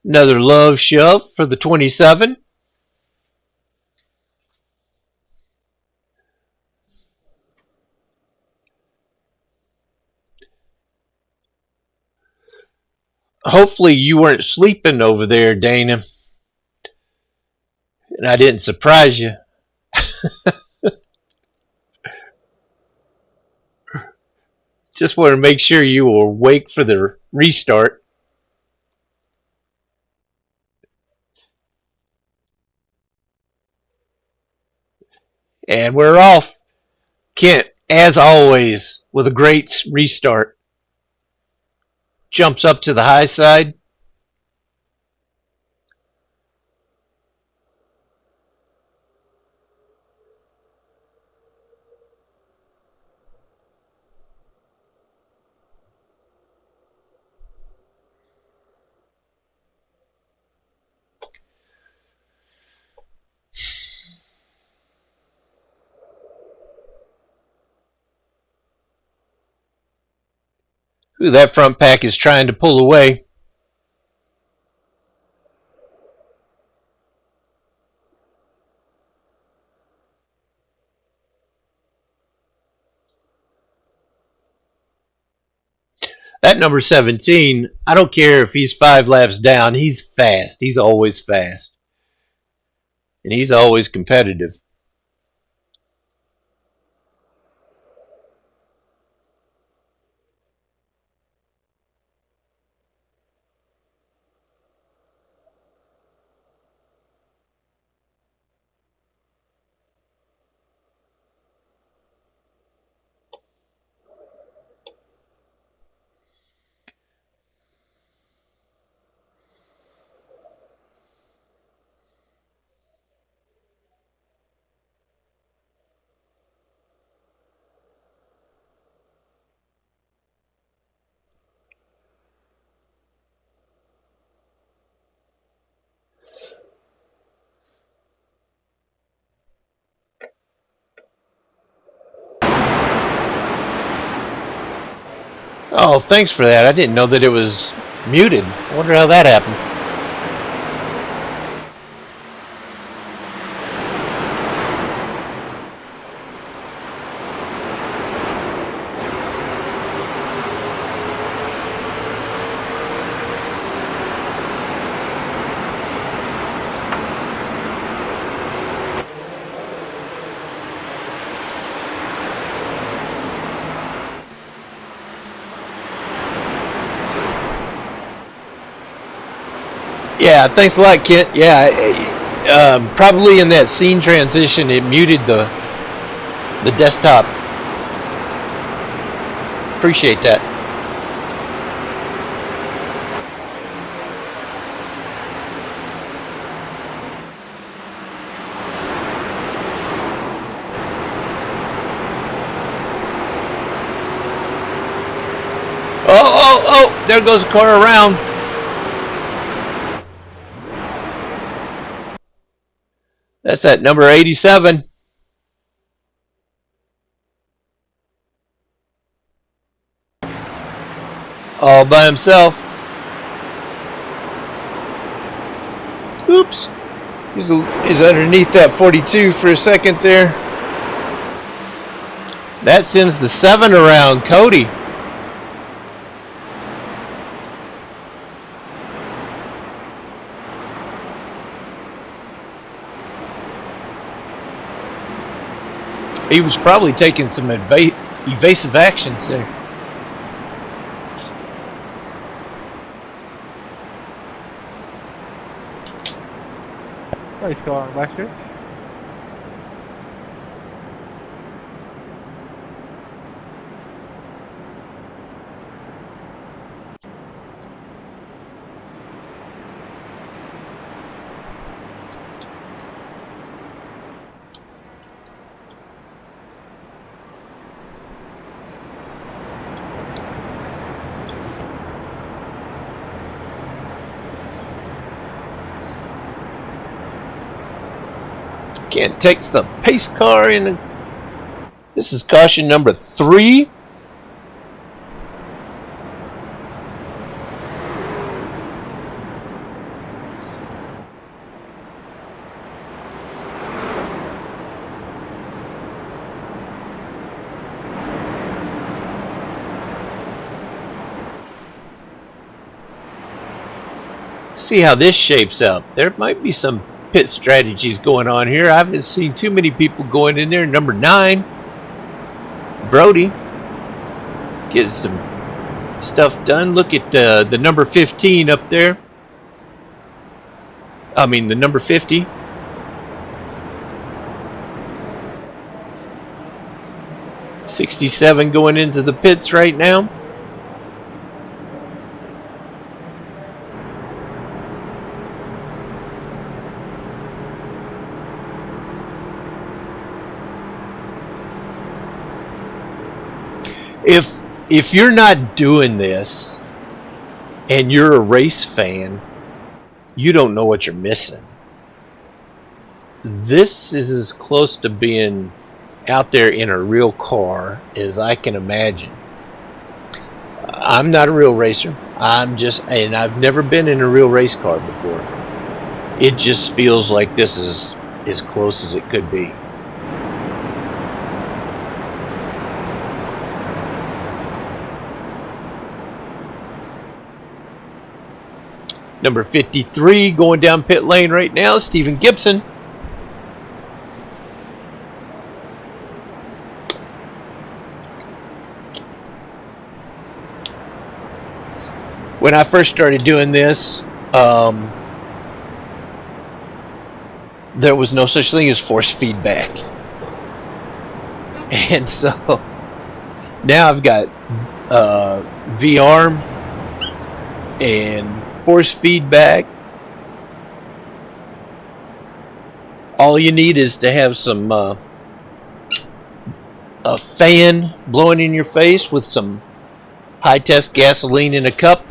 Another love shove for the 27. Hopefully you weren't sleeping over there, Dana. And I didn't surprise you. Just want to make sure you were awake for the restart. And we're off. Kent, as always, with a great restart. Jumps up to the high side. Ooh, that front pack is trying to pull away. That number 17, I don't care if he's 5 laps down, he's fast. He's always fast. And he's always competitive. Oh, thanks for that. I didn't know that it was muted. I wonder how that happened. Yeah, thanks a lot, Kent. Yeah, probably in that scene transition, it muted the desktop. Appreciate that. Oh, there goes the car around. That's at number 87. All by himself. Oops. He's underneath that 42 for a second there. That sends the 7 around. Cody. He was probably taking some evasive actions there. Race car on back here. Kent takes the pace car in. This is caution number 3. See how this shapes up. There might be some pit strategies going on here. I haven't seen too many people going in there. Number 9, Brody, getting some stuff done. Look at the number 15 up there. I mean the number 50. '67 going into the pits right now. If you're not doing this and you're a race fan, you don't know what you're missing. This is as close to being out there in a real car as I can imagine. I'm not a real racer. And I've never been in a real race car before. It just feels like this is as close as it could be. Number 53 going down pit lane right now, Stephen Gibson. When I first started doing this, there was no such thing as force feedback. And so now I've got VR and force feedback. All you need is to have some a fan blowing in your face with some high test gasoline in a cup,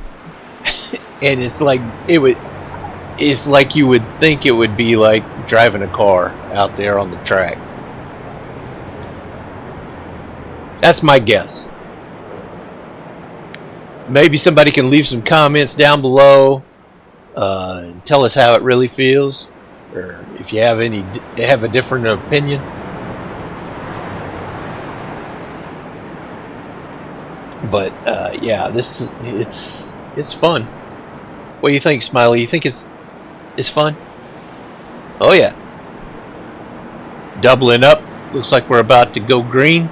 and it's like you would think it would be like driving a car out there on the track. That's my guess. Maybe somebody can leave some comments down below and tell us how it really feels, or if you have a different opinion. But yeah, it's fun. What do you think, Smiley? You think it's fun? Oh yeah. Doubling up. Looks like we're about to go green.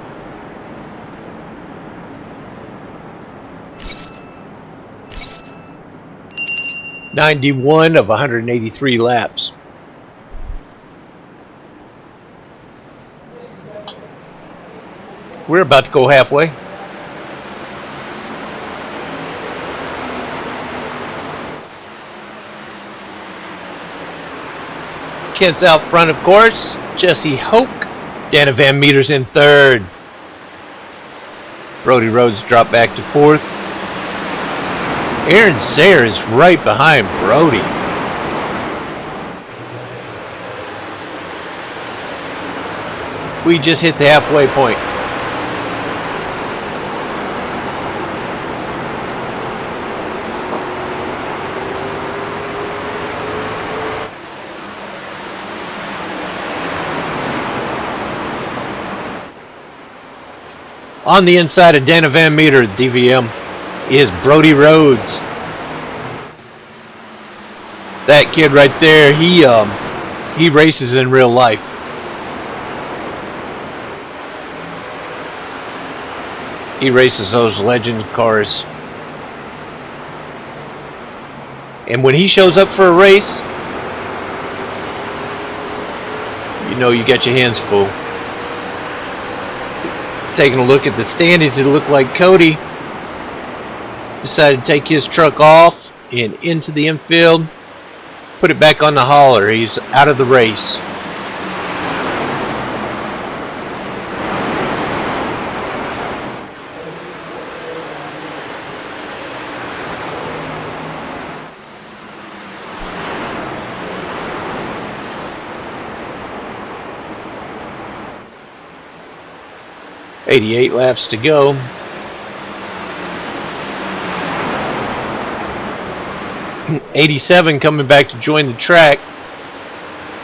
.91 of 183 laps. We're about to go halfway. Kent's out front, of course. Jesse Hoke. Dana Van Meter's in third. Brody Rhodes dropped back to fourth. Aaron Sayre is right behind Brody. We just hit the halfway point. On the inside of Dana Van Meter, DVM, is Brody Rhodes. That kid right there, he races in real life. He races those legend cars. And when he shows up for a race, you know you got your hands full. Taking a look at the standings, it looked like Cody decided to take his truck off and into the infield, put it back on the hauler. He's out of the race. .88 laps to go. .87 coming back to join the track.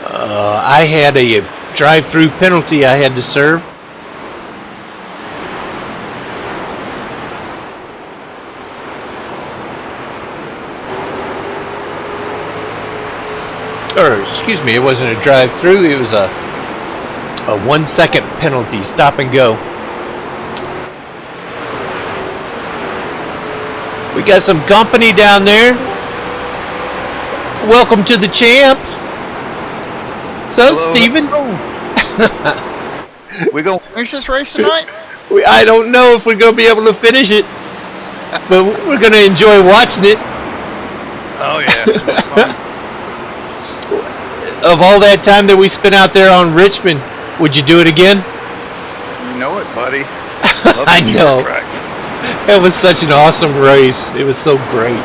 I had a drive-through penalty I had to serve. Or, excuse me, it wasn't a drive-through, it was a 1 second penalty, stop and go. We got some company down there. Welcome to the champ. So, Steven. We gonna finish this race tonight? I don't know if we're gonna be able to finish it, but we're gonna enjoy watching it. Oh yeah. Of all that time that we spent out there on Richmond, would you do it again? You know it, buddy. I know. It was such an awesome race. It was so great.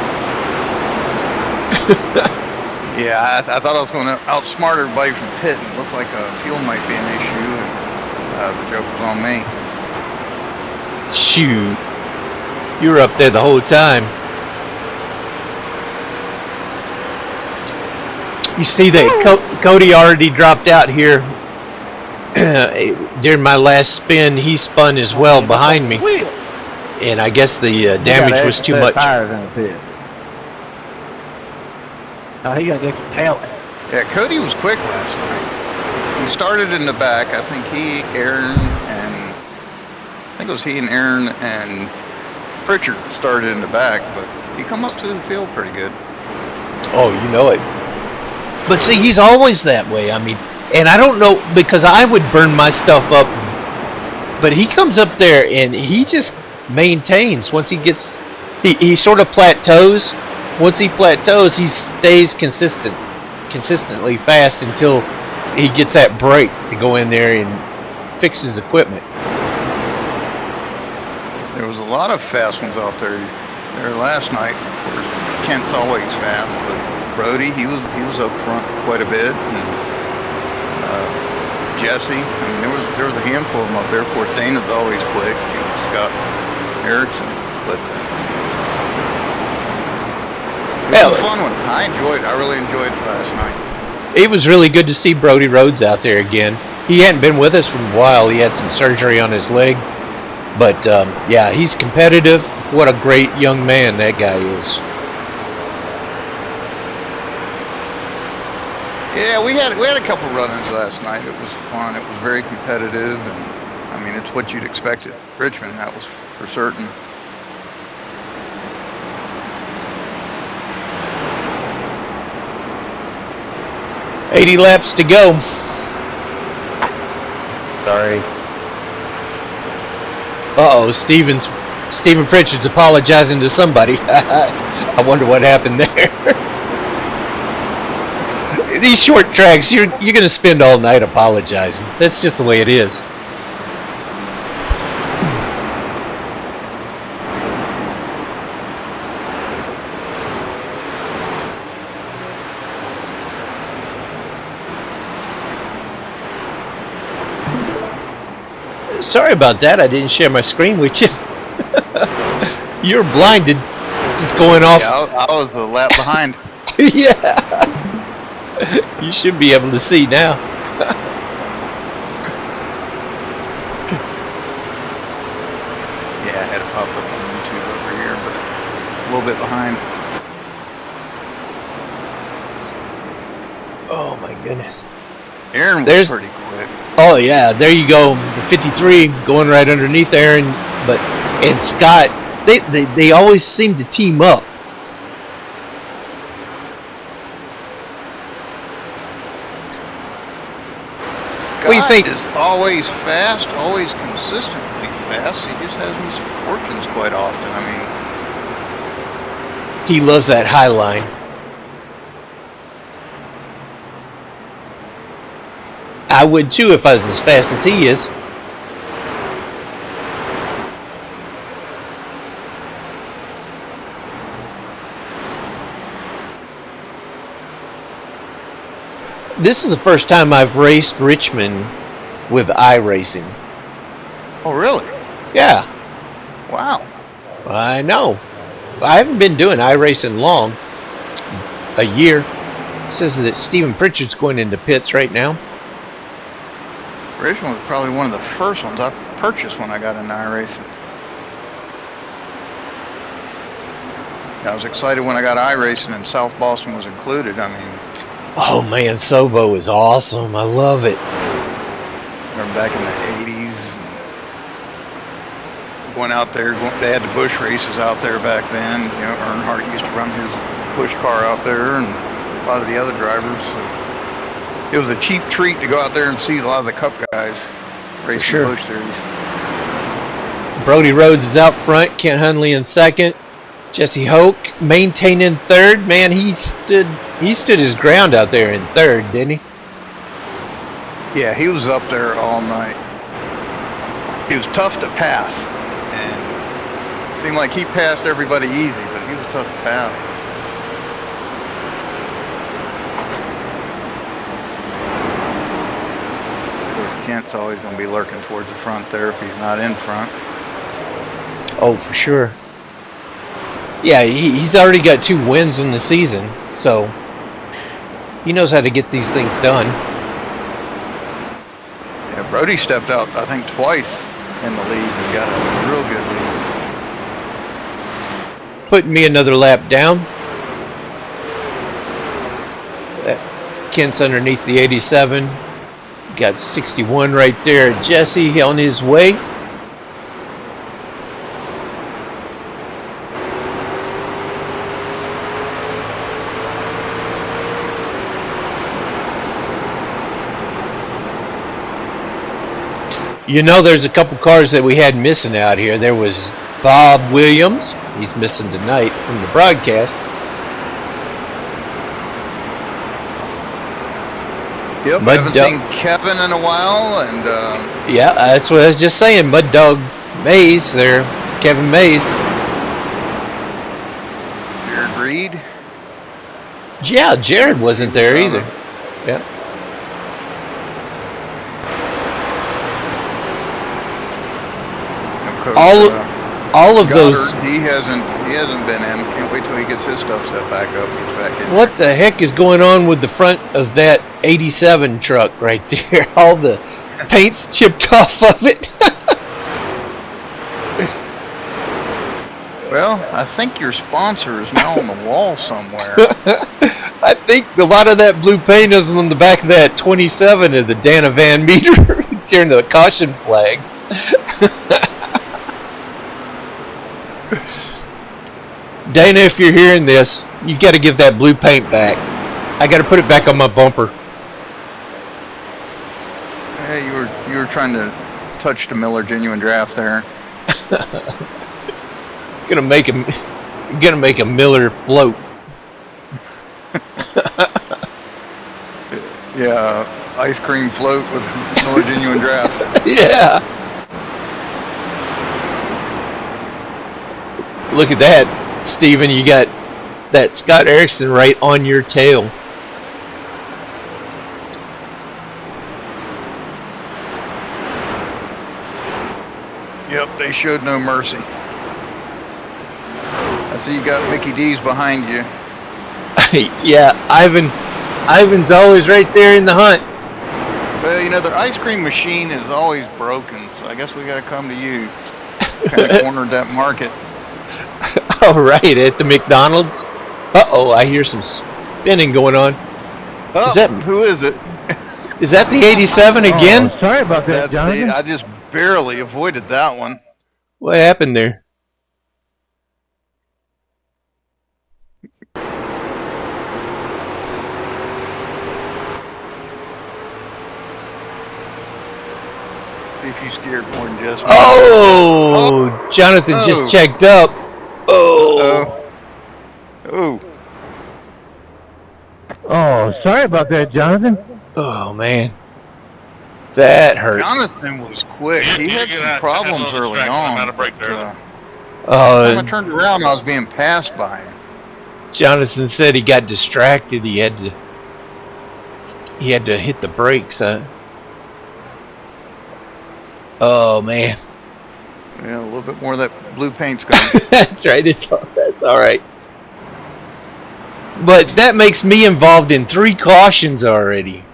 Yeah, I thought I was going to outsmart everybody from pit. It looked like fuel might be an issue, and the joke was on me. Shoot. You were up there the whole time. You see that Cody already dropped out here during my last spin. He spun as well behind me, and I guess the damage was too much. Tires in the pit. Oh, he got extra talent. Yeah, Cody was quick last night. He started in the back. I think it was he and Aaron and Pritchard started in the back, but he come up to the field pretty good. Oh, you know it. But see, he's always that way. I mean, and I don't know, because I would burn my stuff up, but he comes up there and he just maintains. Once he gets, he sort of plateaus. Once he plateaus, he stays consistently fast until he gets that break to go in there and fix his equipment. There was a lot of fast ones out there last night. Of course, Kent's always fast, but Brody, he was up front quite a bit. And, Jesse, I mean, there was a handful of them up there. Of course, Dana's always quick. Scott Erickson, but it was a fun one. I really enjoyed it last night. It was really good to see Brody Rhodes out there again. He hadn't been with us for a while. He had some surgery on his leg. But, yeah, he's competitive. What a great young man that guy is. Yeah, we had a couple run-ins last night. It was fun. It was very competitive. And, I mean, it's what you'd expect at Richmond. That was for certain. $80 laps to go. Sorry. Uh-oh, Stephen Pritchard's apologizing to somebody. I wonder what happened there. These short tracks, you're going to spend all night apologizing. That's just the way it is. Sorry about that. I didn't share my screen with you. You're blinded. Just going off. Yeah, I was a lap behind. Yeah. You should be able to see now. Yeah, I had to pop up on YouTube over here, but a little bit behind. Oh my goodness. Aaron was pretty quick. Oh yeah, there you go. The 53 going right underneath Aaron, and Scott. They always seem to team up. Scott is always fast, always consistently fast. He just has misfortunes quite often. I mean, He loves that high line. I would too if I was as fast as he is. This is the first time I've raced Richmond with iRacing. oh really? Yeah, Wow. I know. I haven't been doing iRacing long. A year. It says that Stephen Pritchard's going into pits right now. Richmond was probably one of the first ones I purchased when I got into iRacing. I was excited when I got iRacing and South Boston was included. I mean, Oh man, Sobo is awesome. I love it. remember back in the 80s, going out there, they had the Busch races out there back then. You know, Earnhardt used to run his Busch car out there, and a lot of the other drivers. So it was a cheap treat to go out there and see a lot of the Cup guys racing Sure. the Busch series. Brody Rhodes is out front. Kent Hundley in second. Jesse Hoke maintaining third. Man, he stood his ground out there in third, didn't he? Yeah, he was up there all night. He was tough to pass, and it seemed like he passed everybody easy, but he was tough to pass. Of course, Kent's always going to be lurking towards the front there if he's not in front. Oh, for sure. Yeah, he's already got 2 wins in the season, so he knows how to get these things done. Yeah, Brody stepped out, I think, twice in the lead and got a real good lead. Putting me another lap down. Kent's underneath the 87. Got 61 right there. Jesse on his way. You know, there's a couple cars that we had missing out here. There was Bob Williams. He's missing tonight from the broadcast. Yep, I haven't seen Kevin in a while, and yeah, that's what I was just saying. Mud Dog Mays there, Kevin Mays. Jared Reed. Yeah, Jared wasn't there either. Yeah. Coach, all of Goddard, those. He hasn't been in. Can't wait till he gets his stuff set back up. Gets back in. What the heck is going on with the front of that 87 truck right there? All the paint's chipped off of it. Well, I think your sponsor is now on the wall somewhere. I think a lot of that blue paint is on the back of that 27 of the Dana Van Meter during the caution flags. Dana, if you're hearing this, you got to give that blue paint back. I got to put it back on my bumper. Hey, you were trying to touch the Miller Genuine Draft there. Gonna make a Miller float. Yeah, ice cream float with Miller Genuine Draft. Yeah. Look at that. Steven, you got that Scott Erickson right on your tail. Yep, they showed no mercy. I see you got Mickey D's behind you. Yeah, Ivan's always right there in the hunt. Well, you know, the ice cream machine is always broken, so I guess we got to come to you. Kind of cornered that market. All right, at the McDonald's. Uh-oh, I hear some spinning going on. Oh, who is it? Is that the 87 again? Oh, sorry about that, Jonathan. I just barely avoided that one. What happened there? See if you scared more than just me. Oh, Jonathan just checked up. Oh. Oh. Oh, sorry about that, Jonathan. Oh, man. That hurts. Jonathan was quick. He had some problems early on. By the time I turned around, I was being passed by him. Jonathan said he got distracted. He had to hit the brakes, huh? Oh, man. Yeah, a little bit more of that blue paint's gone. That's right. That's all right. But that makes me involved in 3 cautions already.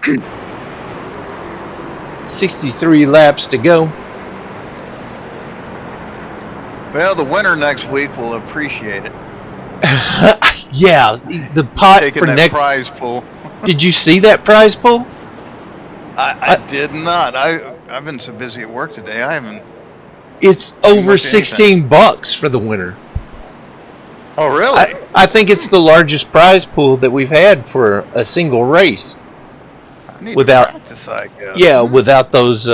63 laps to go. Well, the winner next week will appreciate it. Yeah, the pot Taking for that next prize pool. Did you see that prize pool? I did not. I've been so busy at work today. I haven't. It's over $16 for the winner. Oh, really? I think it's the largest prize pool that we've had for a single race. I need without to practice, I guess. Yeah, without those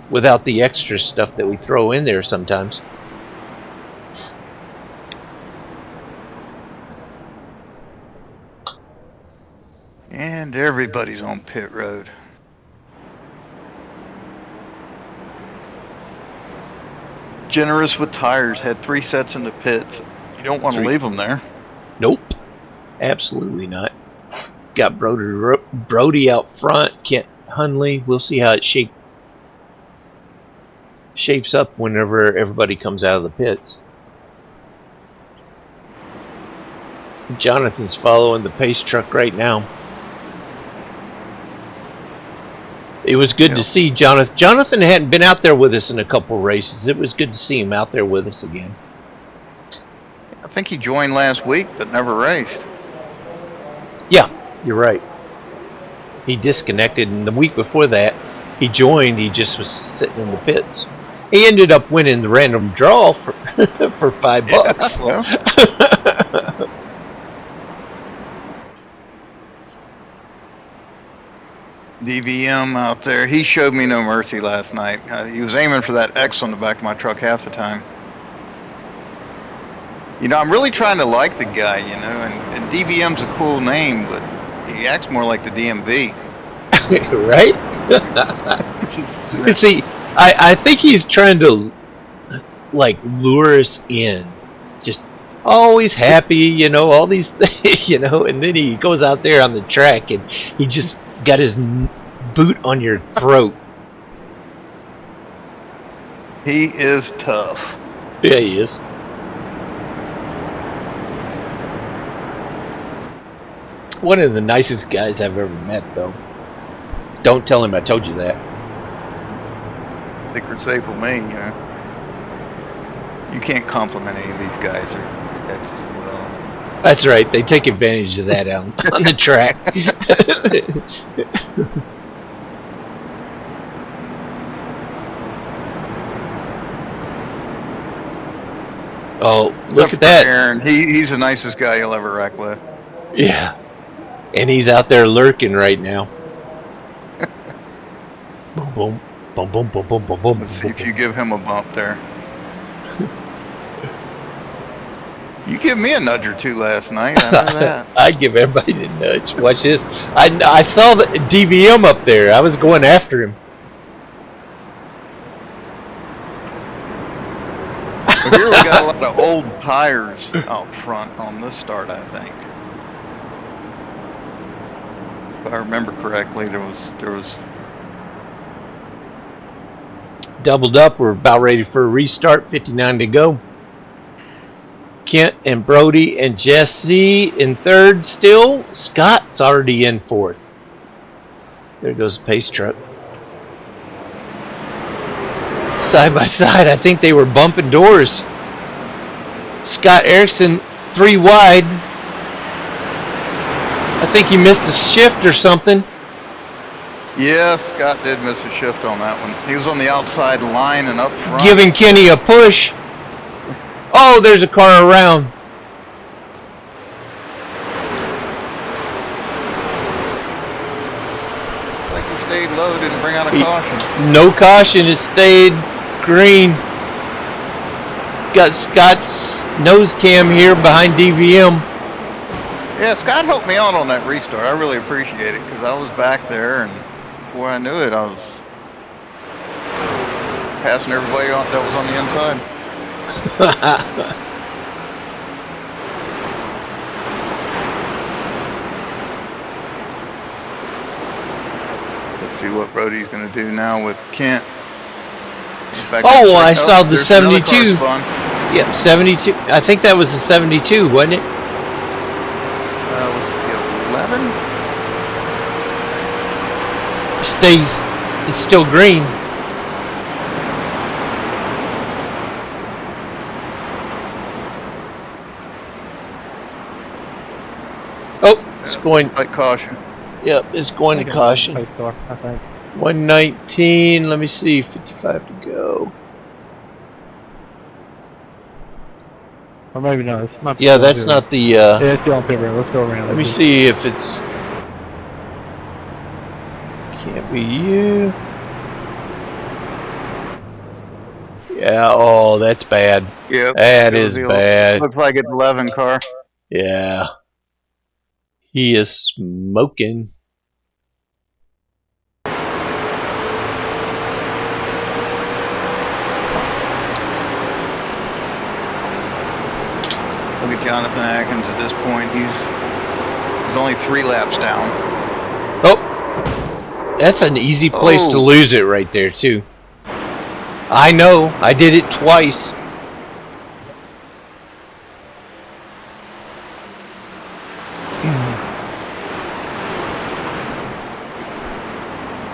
without the extra stuff that we throw in there sometimes. And everybody's on pit road. Generous with tires. Had 3 sets in the pits. You don't want to leave them there. Nope. Absolutely not. Got Brody out front. Kent Hunley. We'll see how it shapes up whenever everybody comes out of the pits. Jonathan's following the pace truck right now. It was good to see Jonathan. Jonathan hadn't been out there with us in a couple races. It was good to see him out there with us again. I think he joined last week, but never raced. Yeah, you're right. He disconnected, and the week before that, he joined. He just was sitting in the pits. He ended up winning the random draw for for $5. Well, DVM out there. He showed me no mercy last night. He was aiming for that X on the back of my truck half the time. You know, I'm really trying to like the guy, you know, and DVM's a cool name, but he acts more like the DMV. Right? See, I think he's trying to, like, lure us in. Just always happy, you know, all these things, you know, and then he goes out there on the track and he just got his boot on your throat. He is tough. Yeah, he is. One of the nicest guys I've ever met, though. Don't tell him I told you that. Secret safe with me, you know. You can't compliment any of these guys. That's right. They take advantage of that on the track. Oh, look at that. Aaron, he's the nicest guy you'll ever wreck with. Yeah. And he's out there lurking right now. Boom, boom, boom, boom, boom, boom, boom, boom. Let's see if you give him a bump there. You give me a nudge or two last night. I know that. I give everybody a nudge. Watch this. I saw the DVM up there. I was going after him. But here we got a lot of old tires out front on this start, I think. If I remember correctly, there was Doubled up. We're about ready for a restart. 59 to go. Kent and Brody and Jesse in third still. Scott's already in fourth. There goes the pace truck. Side by side, I think they were bumping doors. Scott Erickson 3 wide. I think he missed a shift or something. Yeah, Scott did miss a shift on that one. He was on the outside line and up front. Giving Kenny a push. Oh, there's a car around. Like he stayed low, didn't bring out a caution. No caution, it stayed green. Got Scott's nose cam here behind DVM. Yeah, Scott helped me out on that restart. I really appreciate it because I was back there, and before I knew it, I was passing everybody that was on the inside. Let's see what Brody's going to do now with Kent. Oh, I saw the 72. Spun. Yep, 72. I think that was the 72, wasn't it? Was it the 11? It's still green. Oh, it's going. Like caution. Yep, it's going to caution. I think. 119. Let me see. 55 to go. Or maybe not. It's not. Yeah, that's not the. Yeah, it's the on pit road. Let's go around. Let me see if it's. Can't be you. Yeah. Oh, that's bad. Yep. That is bad. Looks like it's 11 car. Yeah. He is smoking. Look at Jonathan Atkins at this point. He's only 3 laps down. Oh, that's an easy place to lose it right there too. I know. I did it twice.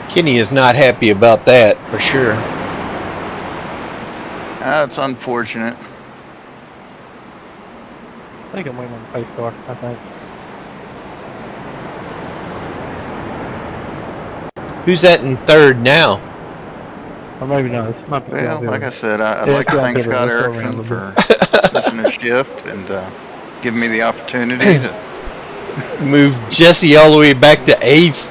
Kenny is not happy about that, for sure. That's unfortunate. I think I'm waiting on the pace car, I think. Who's that in third now? Or maybe not. This might be Well, like I said, I'd Yeah, like to John thank Hibbert. Scott Let's go around a Erickson little for missing his shift and giving me the opportunity to. Move Jesse all the way back to 8th.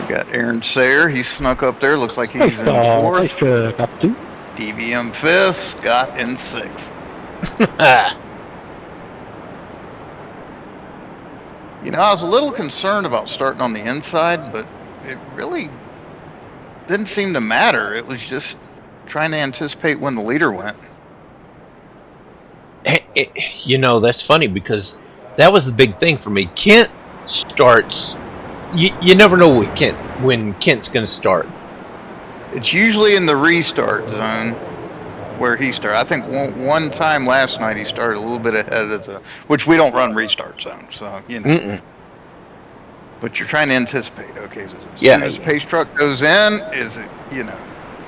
We got Aaron Sayer. He snuck up there. Looks like he's in Nice fourth. truck, up 2. DVM fifth. Scott in sixth. You know, I was a little concerned about starting on the inside, but it really didn't seem to matter. It was just trying to anticipate when the leader went. You know, that's funny because that was the big thing for me. Kent starts. You never know when Kent's going to start. It's usually in the restart zone where he started. I think one time last night he started a little bit ahead of which we don't run restart zone, so you know. Mm-mm. But you're trying to anticipate. Okay, as Yeah. soon as the pace truck goes in, is it, you know?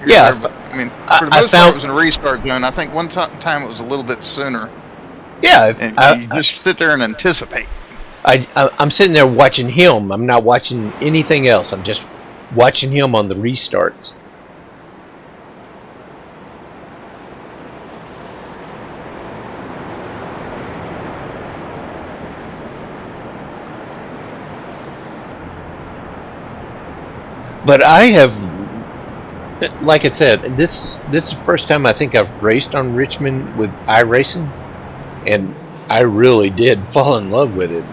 Yeah, I mean, for the most part, it was in a restart zone. I think one time it was a little bit sooner. Yeah, And you just sit there and anticipate. I'm sitting there watching him. I'm not watching anything else. I'm just watching him on the restarts. But I have, like I said, this is the first time I think I've raced on Richmond with iRacing, and I really did fall in love with it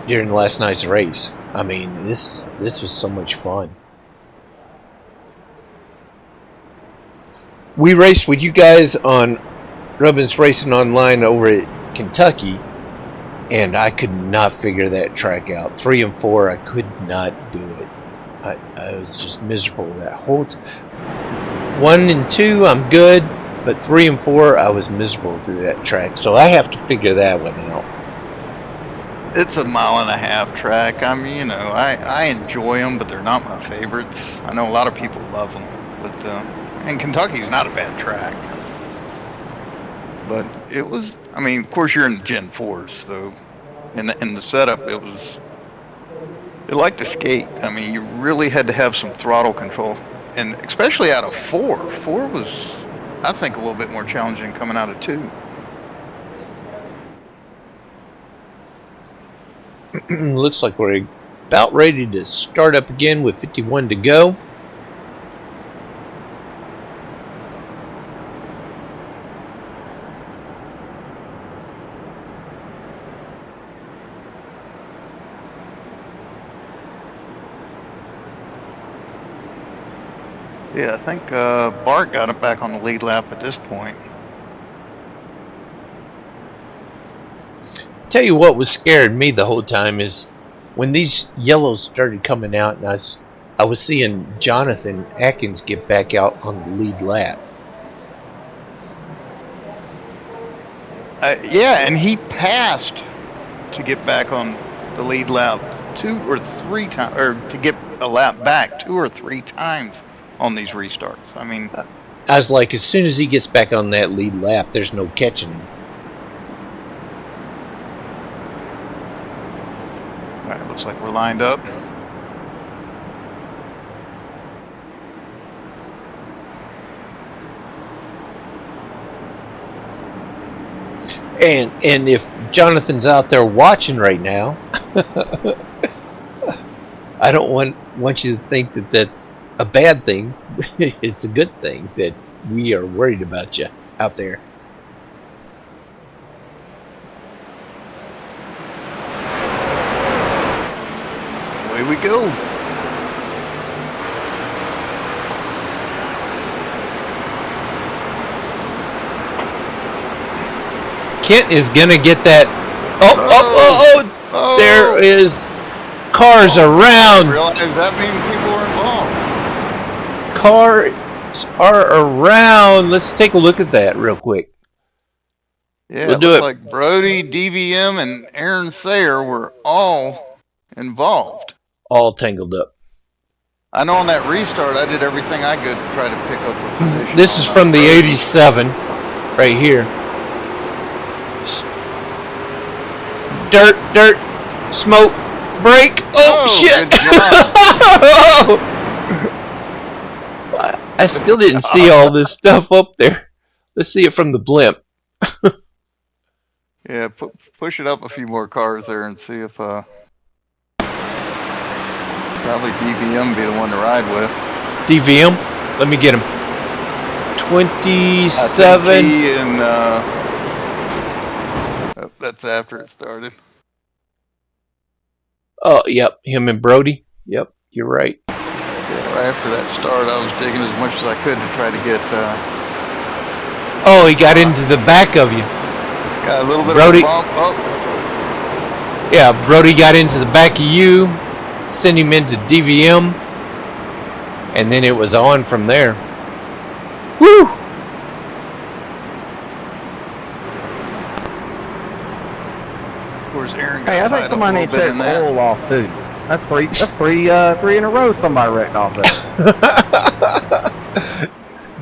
during last night's race. I mean, this was so much fun. We raced with you guys on Rubbins Racing Online over at Kentucky, and I could not figure that track out. 3 and 4, I could not do it. I was just miserable that whole time. 1 and 2, I'm good, but 3 and 4, I was miserable through that track. So I have to figure that one out. It's a 1.5-mile track. I mean, you know, I enjoy them, but they're not my favorites. I know a lot of people love them, but and Kentucky's not a bad track. But it was, I mean, of course you're in Gen 4s, so in the setup it liked the skate. I mean, you really had to have some throttle control, and especially out of 4. 4 was, I think, a little bit more challenging coming out of 2. Looks like we're about ready to start up again with 51 to go. Yeah, I think Bart got it back on the lead lap at this point. Tell you what was scaring me the whole time is when these yellows started coming out, and I was seeing Jonathan Atkins get back out on the lead lap. Yeah, and he passed to get back on the lead lap 2 or 3 times, or to get a lap back 2 or 3 times on these restarts. I mean, I was like, as soon as he gets back on that lead lap, there's no catching him. all right, looks like we're lined up. And if Jonathan's out there watching right now, I don't want you to think that that's a bad thing. It's a good thing that we are worried about you out there. Away we go. Kent is gonna get that. Oh! There is cars around. I realize that means people are involved. Cars are around. Let's take a look at that real quick. Yeah, We'll it do looked it. like Brody, DVM, and Aaron Sayer were all involved. All tangled up. I know on that restart, I did everything I could to try to pick up a position. This is on, from the Brody. 87, right here. Dirt, smoke, brake. Oh, shit! Good job. I still didn't see all this stuff up there. Let's see it from the blimp. Yeah, push it up a few more cars there and see if probably DVM be the one to ride with. DVM? Let me get him. 27. He and that's after it started. Oh, yep. Him and Brody. Yep, you're right. Yeah, right after that start, I was digging as much as I could to try to get. Oh, he got into the back of you. Got a little bit Brody, of a bump. Oh, yeah, Brody got into the back of you, sent him into DVM, and then it was on from there. Woo! of course, Aaron got Hey, I tied think up somebody a needs little to bit check in the that. oil off too. That's three in a row somebody wrecked off there.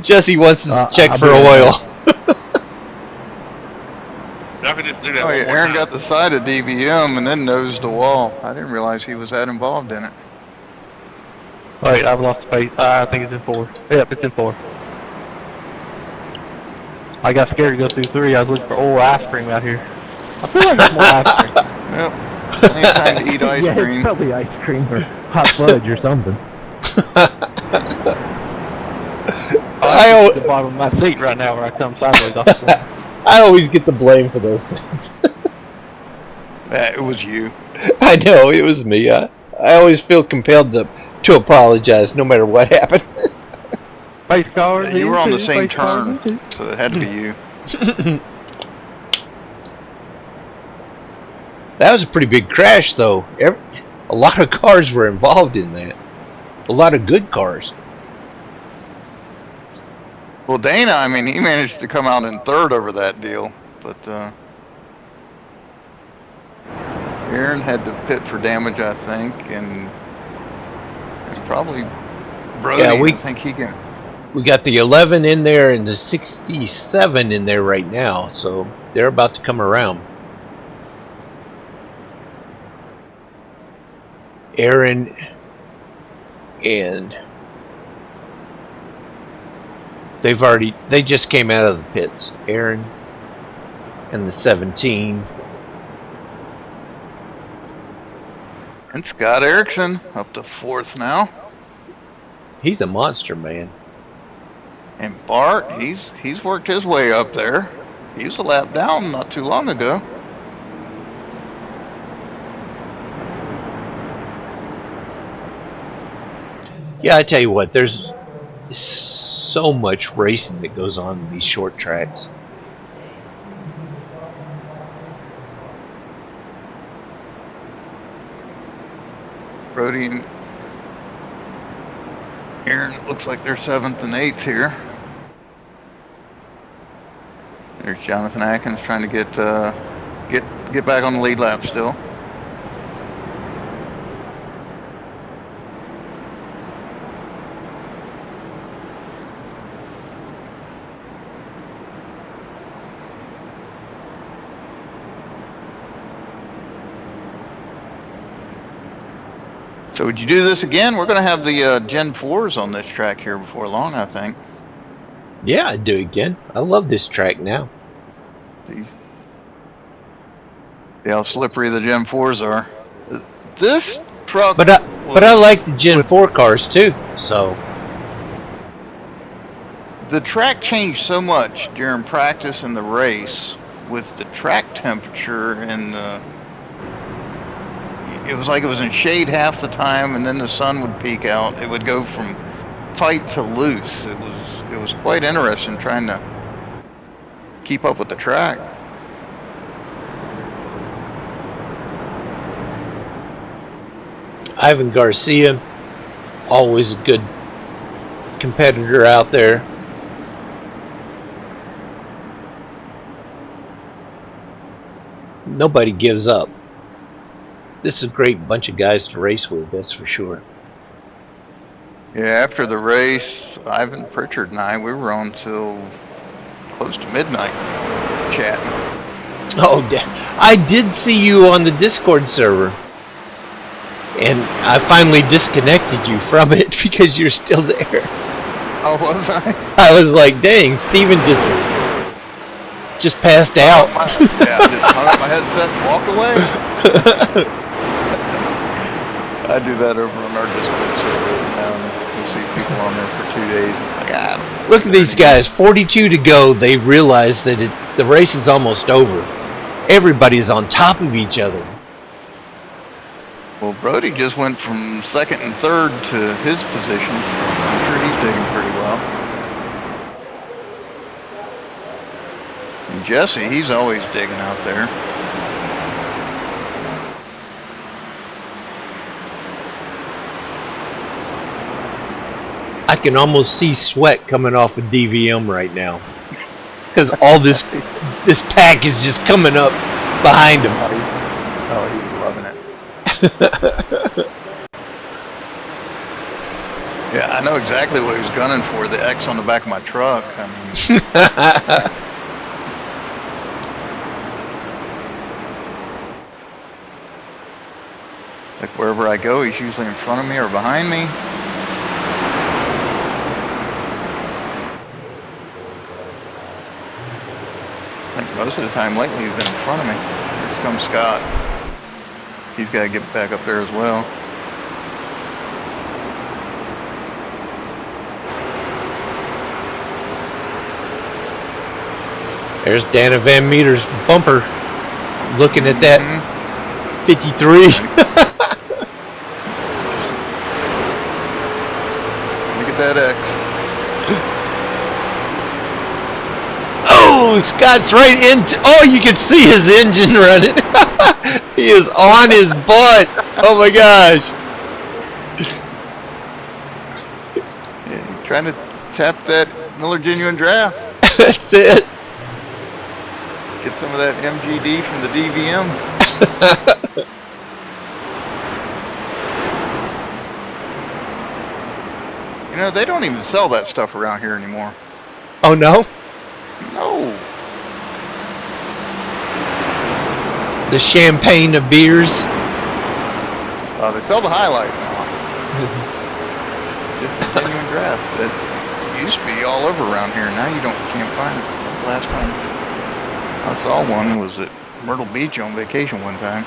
Jesse wants us to check I'll for be right oil. Y'all can just do that Oh one yeah, more Aaron time. got the side of DVM and then nosed the wall. I didn't realize he was that involved in it. Wait, I've lost space. I think it's in 4. Yep, it's in 4. I got scared to go through 3. I was looking for old ice cream out here. I feel like it's more ice cream. Yep. Plenty of time to eat ice Yeah, it's cream. probably ice cream or hot fudge or something. I'm at the bottom of my seat right now where I come sideways off the floor. I always get the blame for those things. It was you. I know, it was me. I always feel compelled to apologize no matter what happened. Face cars. You were on the in same face cars turn, in too. so it had to be you. That was a pretty big crash, though. A lot of cars were involved in that. A lot of good cars. Well, Dana, I mean, he managed to come out in third over that deal, but Aaron had to pit for damage, I think, and probably Brody. Yeah, I think he can. We got the 11 in there and the 67 in there right now, so they're about to come around. Aaron and they just came out of the pits. Aaron and the 17. And Scott Erickson up to fourth now. He's a monster, man. And Bart, he's worked his way up there. He was a lap down not too long ago. Yeah, I tell you what, there's so much racing that goes on in these short tracks. Brody and Aaron, it looks like they're 7th and 8th here. There's Jonathan Atkins trying to get back on the lead lap still. So would you do this again? We're going to have the Gen 4s on this track here before long, I think. Yeah, I'd do it again. I love this track now. See how slippery the Gen 4s are. This truck... But I like the Gen 4 cars too, so... The track changed so much during practice and the race with the track temperature and the... It was like it was in shade half the time, and then the sun would peek out. It would go from tight to loose. It was quite interesting trying to keep up with the track. Ivan Garcia, always a good competitor out there. nobody gives up. This is a great bunch of guys to race with, that's for sure. Yeah, after the race, Ivan Pritchard and I, we were on till close to midnight chatting. Oh, I did see you on the Discord server. And I finally disconnected you from it because you're still there. Oh, was I? I was like, dang, Steven just passed out. Yeah, I just hung up my headset and walked away. I do that over on our Discord server. You see people on there for 2 days. It's like, look at these guys, 42 to go. They realize that the race is almost over. Everybody's on top of each other. Well, Brody just went from second and third to his positions. I'm sure he's digging pretty well. And Jesse, he's always digging out there. I can almost see sweat coming off of DVM right now. Because all this pack is just coming up behind him. Oh, he's loving it. Yeah, I know exactly what he was gunning for, the X on the back of my truck. I mean, like wherever I go, he's usually in front of me or behind me. I think most of the time lately he's been in front of me. Here comes Scott. He's got to get back up there as well. There's Dana Van Meter's bumper. Looking at that 53. Look at that X. Oh, Scott's right into. Oh, you can see his engine running. He is on his butt. Oh my gosh. Yeah, he's trying to tap that Miller Genuine Draft. That's it. Get some of that MGD from the DVM. You know, they don't even sell that stuff around here anymore. Oh no? No. The champagne of beers. They sell the Highlight now. It's a genuine draft that used to be all over around here. Now you can't find it. The last time I saw one was at Myrtle Beach on vacation one time.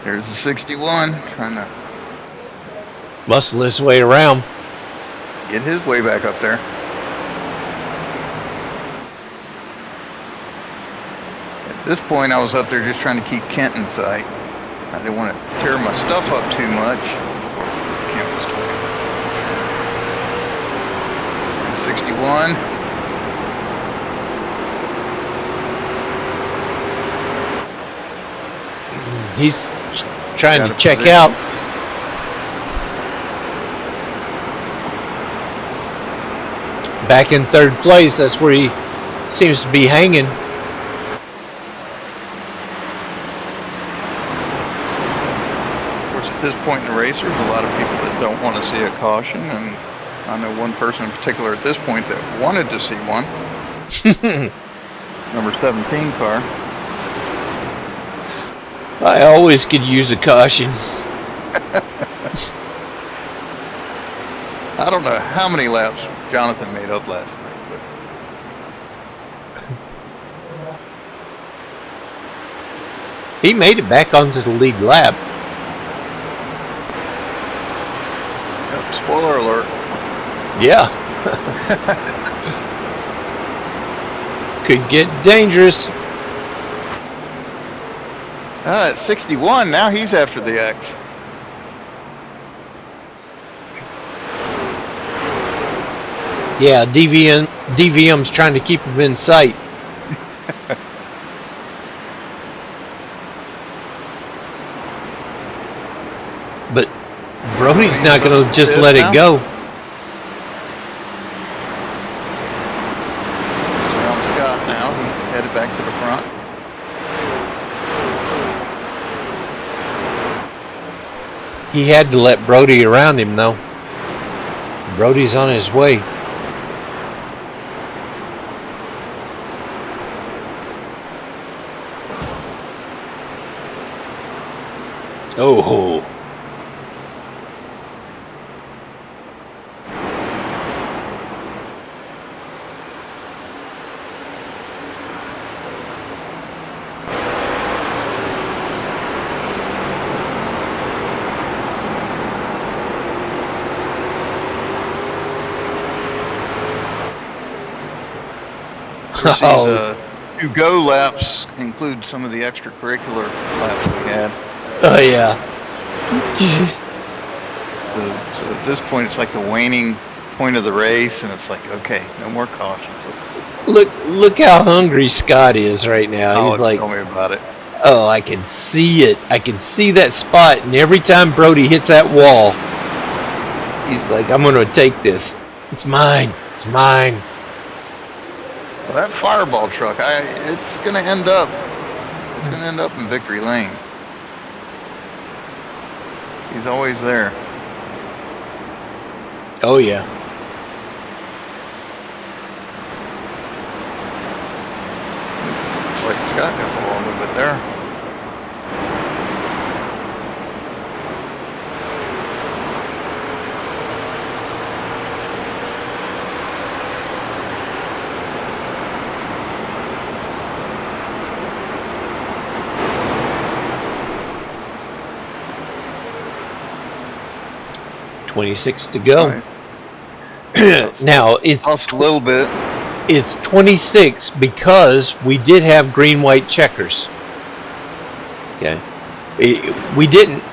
There's the 61 trying to Muscle his way around. get his way back up there. At this point, I was up there just trying to keep Kent in sight. I didn't want to tear my stuff up too much. Kent was 61. He's trying Got to a check position. out. Back in third place, that's where he seems to be hanging. Of course, at this point in the race, there's a lot of people that don't want to see a caution, and I know one person in particular at this point that wanted to see one. Number 17 car. I always could use a caution. I don't know how many laps Jonathan made up last night, but He made it back onto the lead lap. yep, spoiler alert. Yeah. Could get dangerous. At 61, now he's after the X. Yeah, DVM's trying to keep him in sight. But Brody's not going to just let it go. He had to let Brody around him, though. Brody's on his way. Oh. These 2-go laps include some of the extracurricular laps we had. Oh, yeah. So at this point, it's like the waning point of the race, and it's like, okay, no more cautions. Look how hungry Scott is right now. He's like, tell me about it. oh, I can see it. I can see that spot, and every time Brody hits that wall, he's like, I'm going to take this. It's mine. It's mine. Well, that Fireball truck, it's going to end up in victory lane. He's always there. Oh, yeah. It's like Scott got the wall a little bit there. $26 to go. Right. Now it's Lost a little bit. It's 26 because we did have green-white checkers. Okay, we didn't.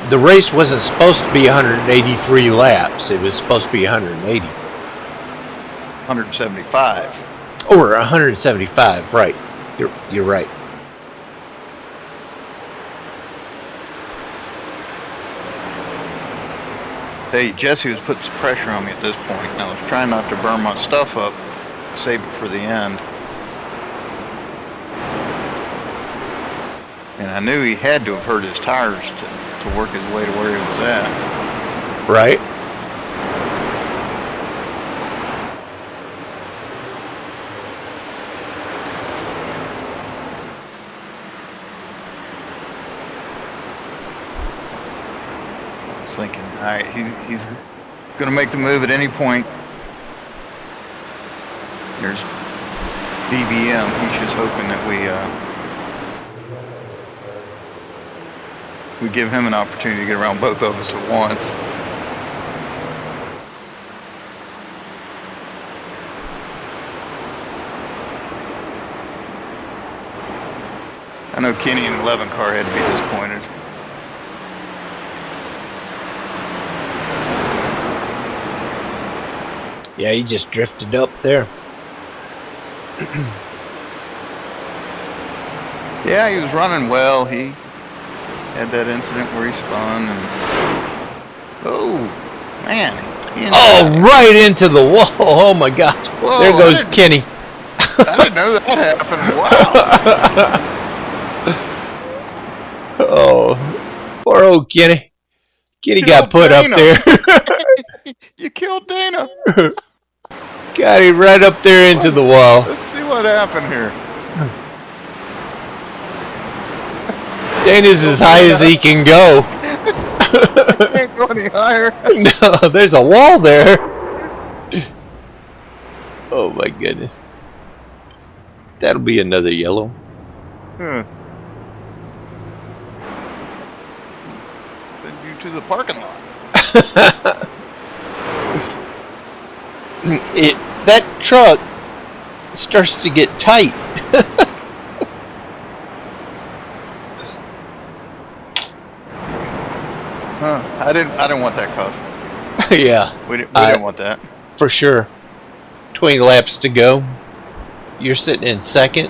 The race wasn't supposed to be 183 laps. It was supposed to be 180 175. or 175. Right. You're right. Hey, Jesse was putting some pressure on me at this point, and I was trying not to burn my stuff up, save it for the end. And I knew he had to have hurt his tires to work his way to where he was at. Right. I was thinking, all right, he's going to make the move at any point. There's BBM. He's just hoping that we give him an opportunity to get around both of us at once. I know Kenny in the 11 car had to be disappointed. Yeah, he just drifted up there. Yeah, he was running well. He had that incident where he spun and oh man! Oh, right into the wall! Oh my gosh! Whoa, There goes Kenny. I didn't know that happened. Wow! Oh, poor old Kenny. Kenny You got put up Dana. there. You killed Dana. Got him right up there into the wall. Let's see what happened here. Dana's as high as he can go. Can't go any higher. No, there's a wall there. Oh my goodness. That'll be another yellow. Send you to the parking lot. That truck starts to get tight. I didn't want that caution. Yeah, We didn't want that. for sure. 20 laps to go. You're sitting in second.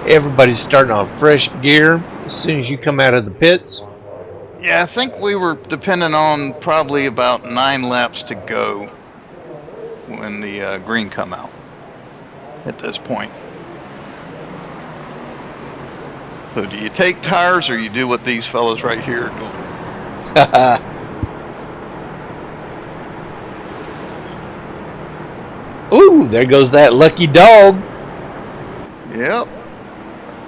Everybody's starting on fresh gear as soon as you come out of the pits. Yeah, I think we were depending on probably about 9 laps to go when the green come out at this point. So do you take tires or you do what these fellas right here are doing? Ooh, there goes that lucky dog. Yep.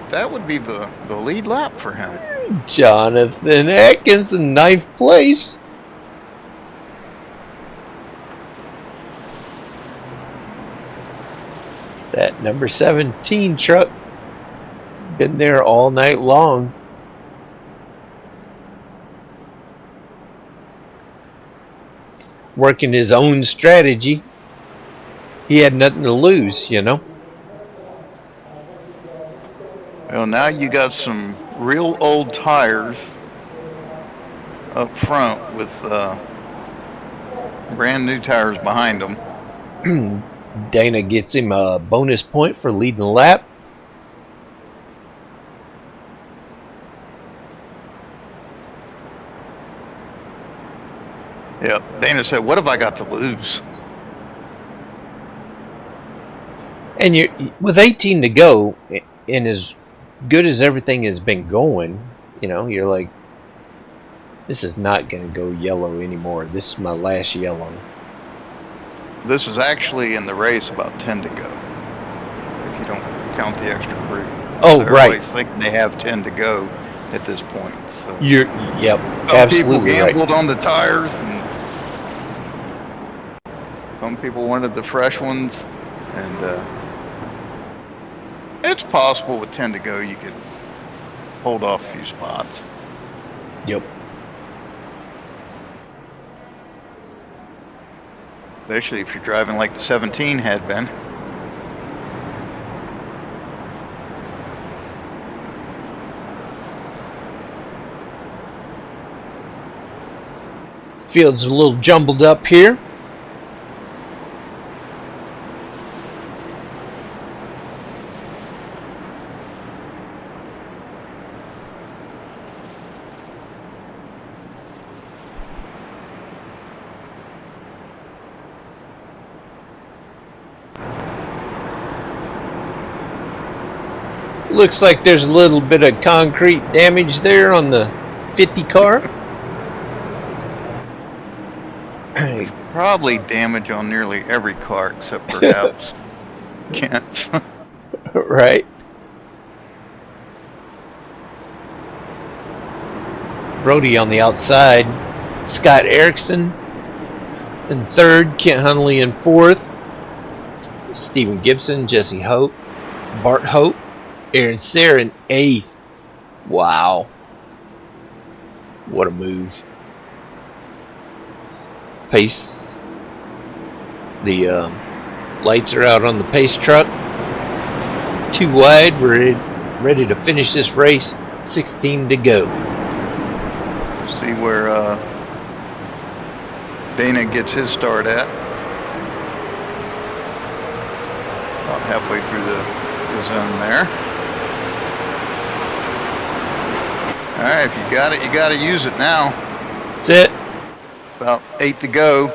That would be the lead lap for him. Jonathan Atkins in 9th place. That number 17 truck been there all night long. Working his own strategy. He had nothing to lose, you know. Well, now you got some real old tires up front with brand new tires behind them. Dana gets him a bonus point for leading the lap. Yep. Dana said, "What have I got to lose?" And you, with 18 to go, and as good as everything has been going, you know, you're like, this is not going to go yellow anymore. This is my last yellow. This is actually in the race about 10 to go, if you don't count the extra crew. Oh, Everybody's right. thinking they have 10 to go at this point. So Yep, some absolutely people right. gambled on the tires, and some people wanted the fresh ones, and it's possible with 10 to go you could hold off a few spots. Yep. Especially if you're driving like the 17 had been. Field's a little jumbled up here. Looks like there's a little bit of concrete damage there on the 50 car. Probably damage on nearly every car except perhaps Kent's. Right. Brody on the outside. Scott Erickson in 3rd. Kent Hunley in 4th. Stephen Gibson, Jesse Hope, Bart Hope, Aaron Sayre in 8th. Wow. What a move. Pace. The lights are out on the pace truck. 2 wide. We're ready to finish this race. 16 to go. See where Dana gets his start at. About halfway through the zone there. Alright, if you got it, you got to use it now. That's it. About 8 to go.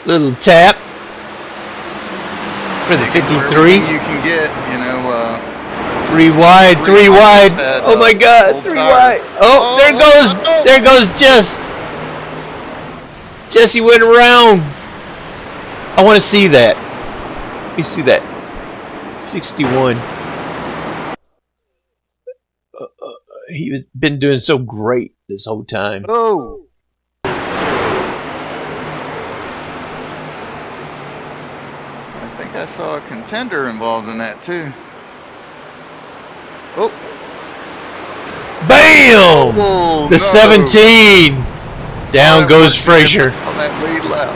Little tap for the 53. You can get, 3 wide, 3 wide. That, Oh my God, old 3 tire. wide. Oh, there goes Jess. Jesse went around. I want to see that. Let me see that. 61. He's been doing so great this whole time. Oh! I think I saw a contender involved in that too. Oh! Bam! Oh, The no. 17. Down goes Frazier. On that lead lap.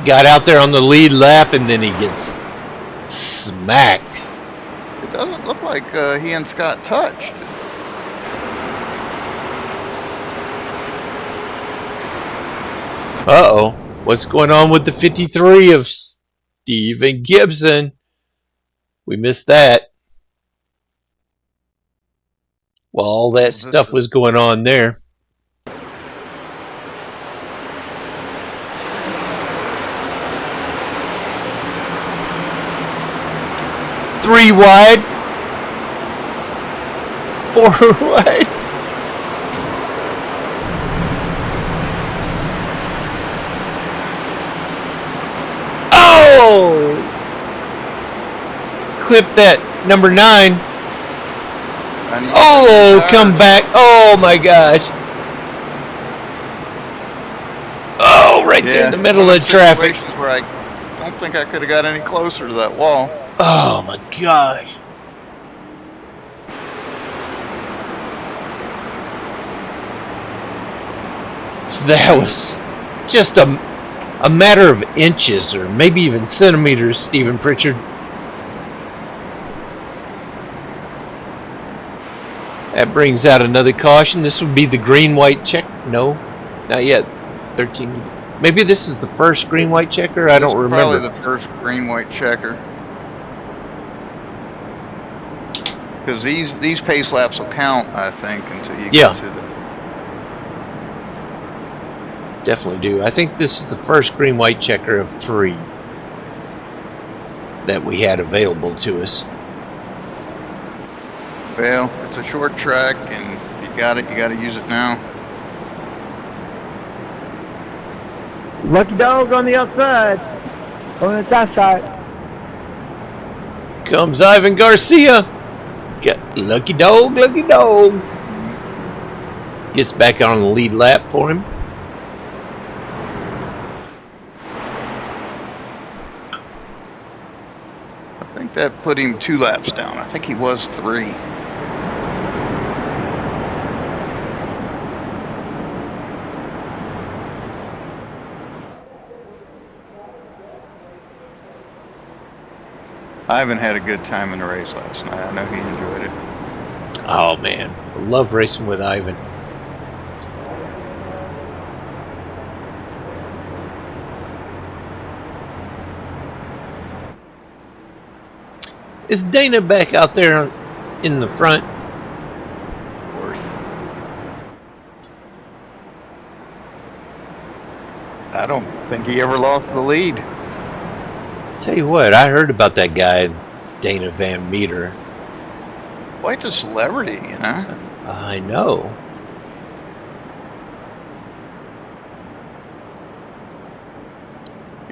Got out there on the lead lap and then he gets smacked. It doesn't look like he and Scott touched. Uh-oh. What's going on with the 53 of Stephen Gibson? We missed that. Well, all that stuff was going on there. Three wide. forward way. Oh! Clip that number 9. Oh, come back. Oh my gosh. Oh, right there in the middle of traffic. Situations where I don't think I could have got any closer to that wall. Oh my gosh. That was just a matter of inches or maybe even centimeters, Stephen Pritchard. That brings out another caution. This would be the green-white check. No, not yet. 13. Maybe this is the first green-white checker. I don't remember. Probably the first green-white checker. Because these pace laps will count, I think, until you get to the. Definitely do. I think this is the first green-white checker of 3 that we had available to us. Well, it's a short track, and you got it. You got to use it now. Lucky dog on the outside. On the top side. Comes Ivan Garcia. Got lucky dog, lucky dog. Gets back on the lead lap for him. I think that put him 2 laps down. I think he was 3. Ivan had a good time in the race last night. I know he enjoyed it. Oh man, I love racing with Ivan. Is Dana back out there in the front? Of course. I don't think he ever lost the lead. Tell you what, I heard about that guy, Dana Van Meter. Quite a celebrity, you know? I know.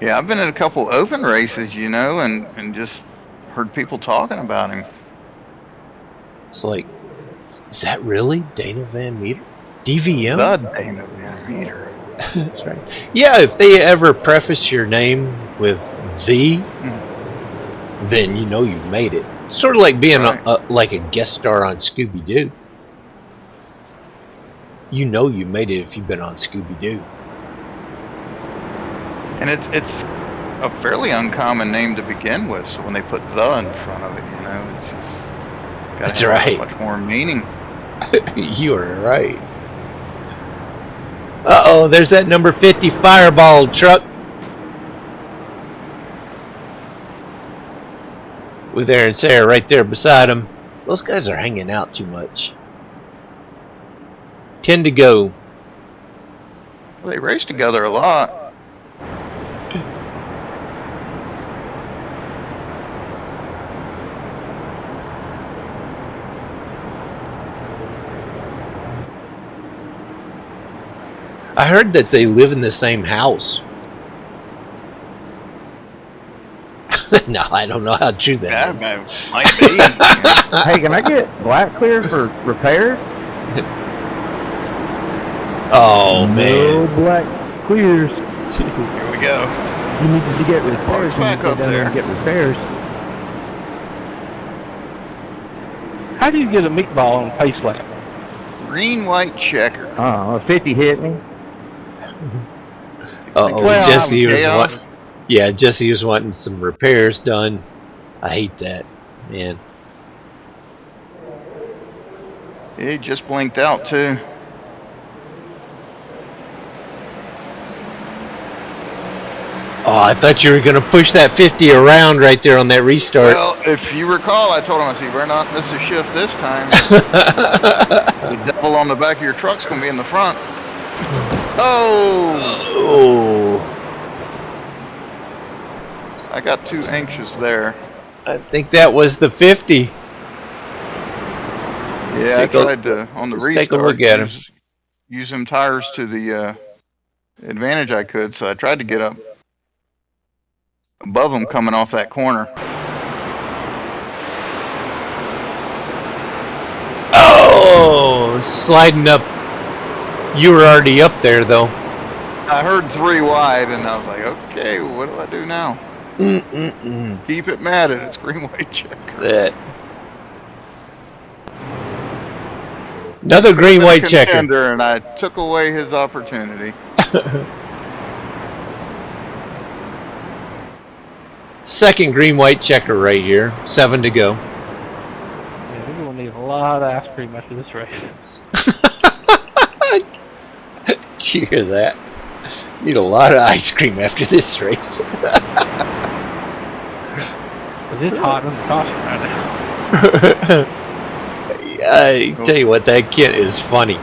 Yeah, I've been in a couple open races, you know, and just heard people talking about him. It's like, is that really Dana Van Meter? DVM? The Dana Van Meter. That's right. Yeah, if they ever preface your name with the, then you know you've made it. Sort of like being like a guest star on Scooby-Doo. You know you made it if you've been on Scooby-Doo. And it's a fairly uncommon name to begin with, so when they put the in front of it, you know, it's just got to have much more meaning. You are right. Uh-oh, there's that number 50 Fireball truck. With Aaron Sarah right there beside him. Those guys are hanging out too much. 10 to go. Well, they race together a lot. I heard that they live in the same house. No, I don't know how true that is. Might be. Hey, can I get black clear for repairs? Oh, No man. black clears. Here we go. You need to get repairs. Back You need to go up down there. and get repairs. How do you get a meatball on a pace lap? Green-white checker. Oh, a 50 hit me. Uh-oh, Well, Jesse was chaos. wanting, yeah, Jesse was wanting some repairs done. I hate that, man. He just blinked out too. Oh, I thought you were going to push that 50 around right there on that restart. Well, if you recall, I told him, I said, you better not miss a shift this time. The devil on the back of your truck's going to be in the front. Oh! Oh, I got too anxious there. I think that was the 50. Yeah, I tried to, on the let's restart, take a look at him. use them tires to the advantage I could, so I tried to get up above him coming off that corner. Oh, sliding up. You were already up there, though. I heard 3 wide, and I was like, okay, what do I do now? Keep it matted. It's green, white checker. That. Another green, white checker. And I took away his opportunity. Second green, white checker right here. 7 to go. Yeah, we're going to need a lot of ice cream after this race. Did you hear that? Need a lot of ice cream after this race. It's hot on the caution right now. I tell you what, that kid is funny.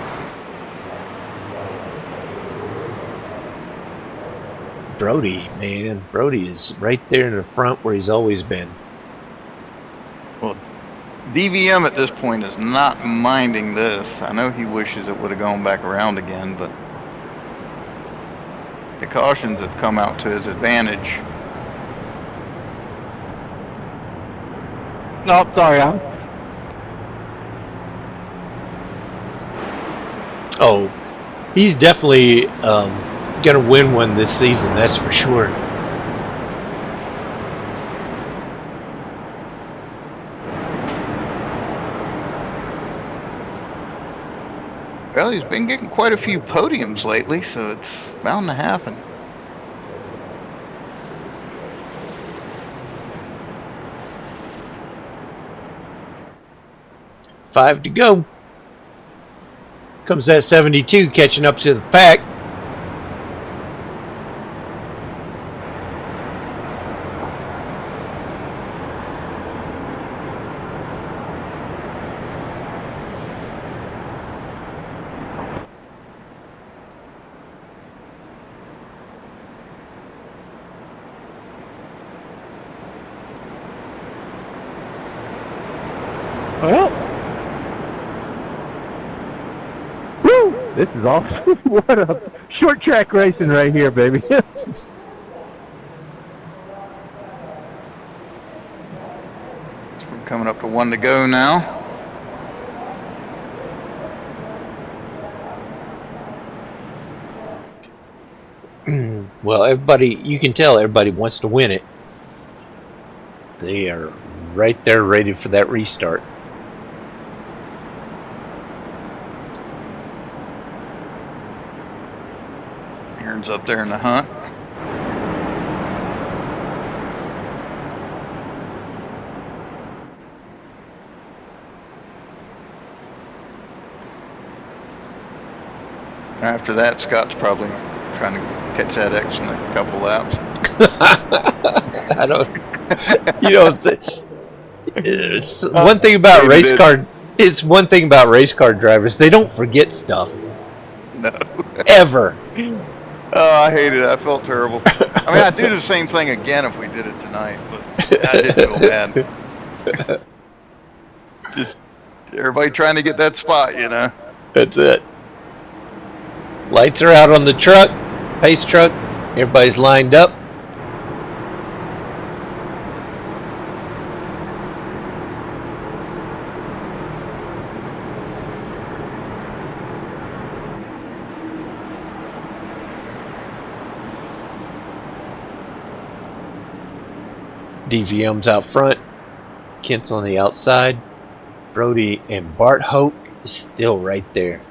Brody, man. Brody is right there in the front where he's always been. Well, DVM at this point is not minding this. I know he wishes it would have gone back around again, but the cautions have come out to his advantage. No, sorry, Oh, he's definitely going to win one this season, that's for sure. Well, he's been getting quite a few podiums lately, so it's bound to happen. Five to go. Comes that 72 catching up to the pack. Well, woo, this is awesome. What a short track racing right here, baby. We're coming up to 1 to go now. Well, everybody, you can tell everybody wants to win it. They are right there ready for that restart. Aaron's up there in the hunt. After that, Scott's probably trying to catch that X in a couple laps. I don't. You know, it's one thing about race car. It's one thing about race car drivers. They don't forget stuff. No. Ever. Oh, I hate it. I felt terrible. I mean, I'd do the same thing again if we did it tonight, but I did feel bad. Just everybody trying to get that spot, you know. That's it. Lights are out on the truck, pace truck. Everybody's lined up. DVM's out front. Kent's on the outside. Brody and Bart Hoke is still right there.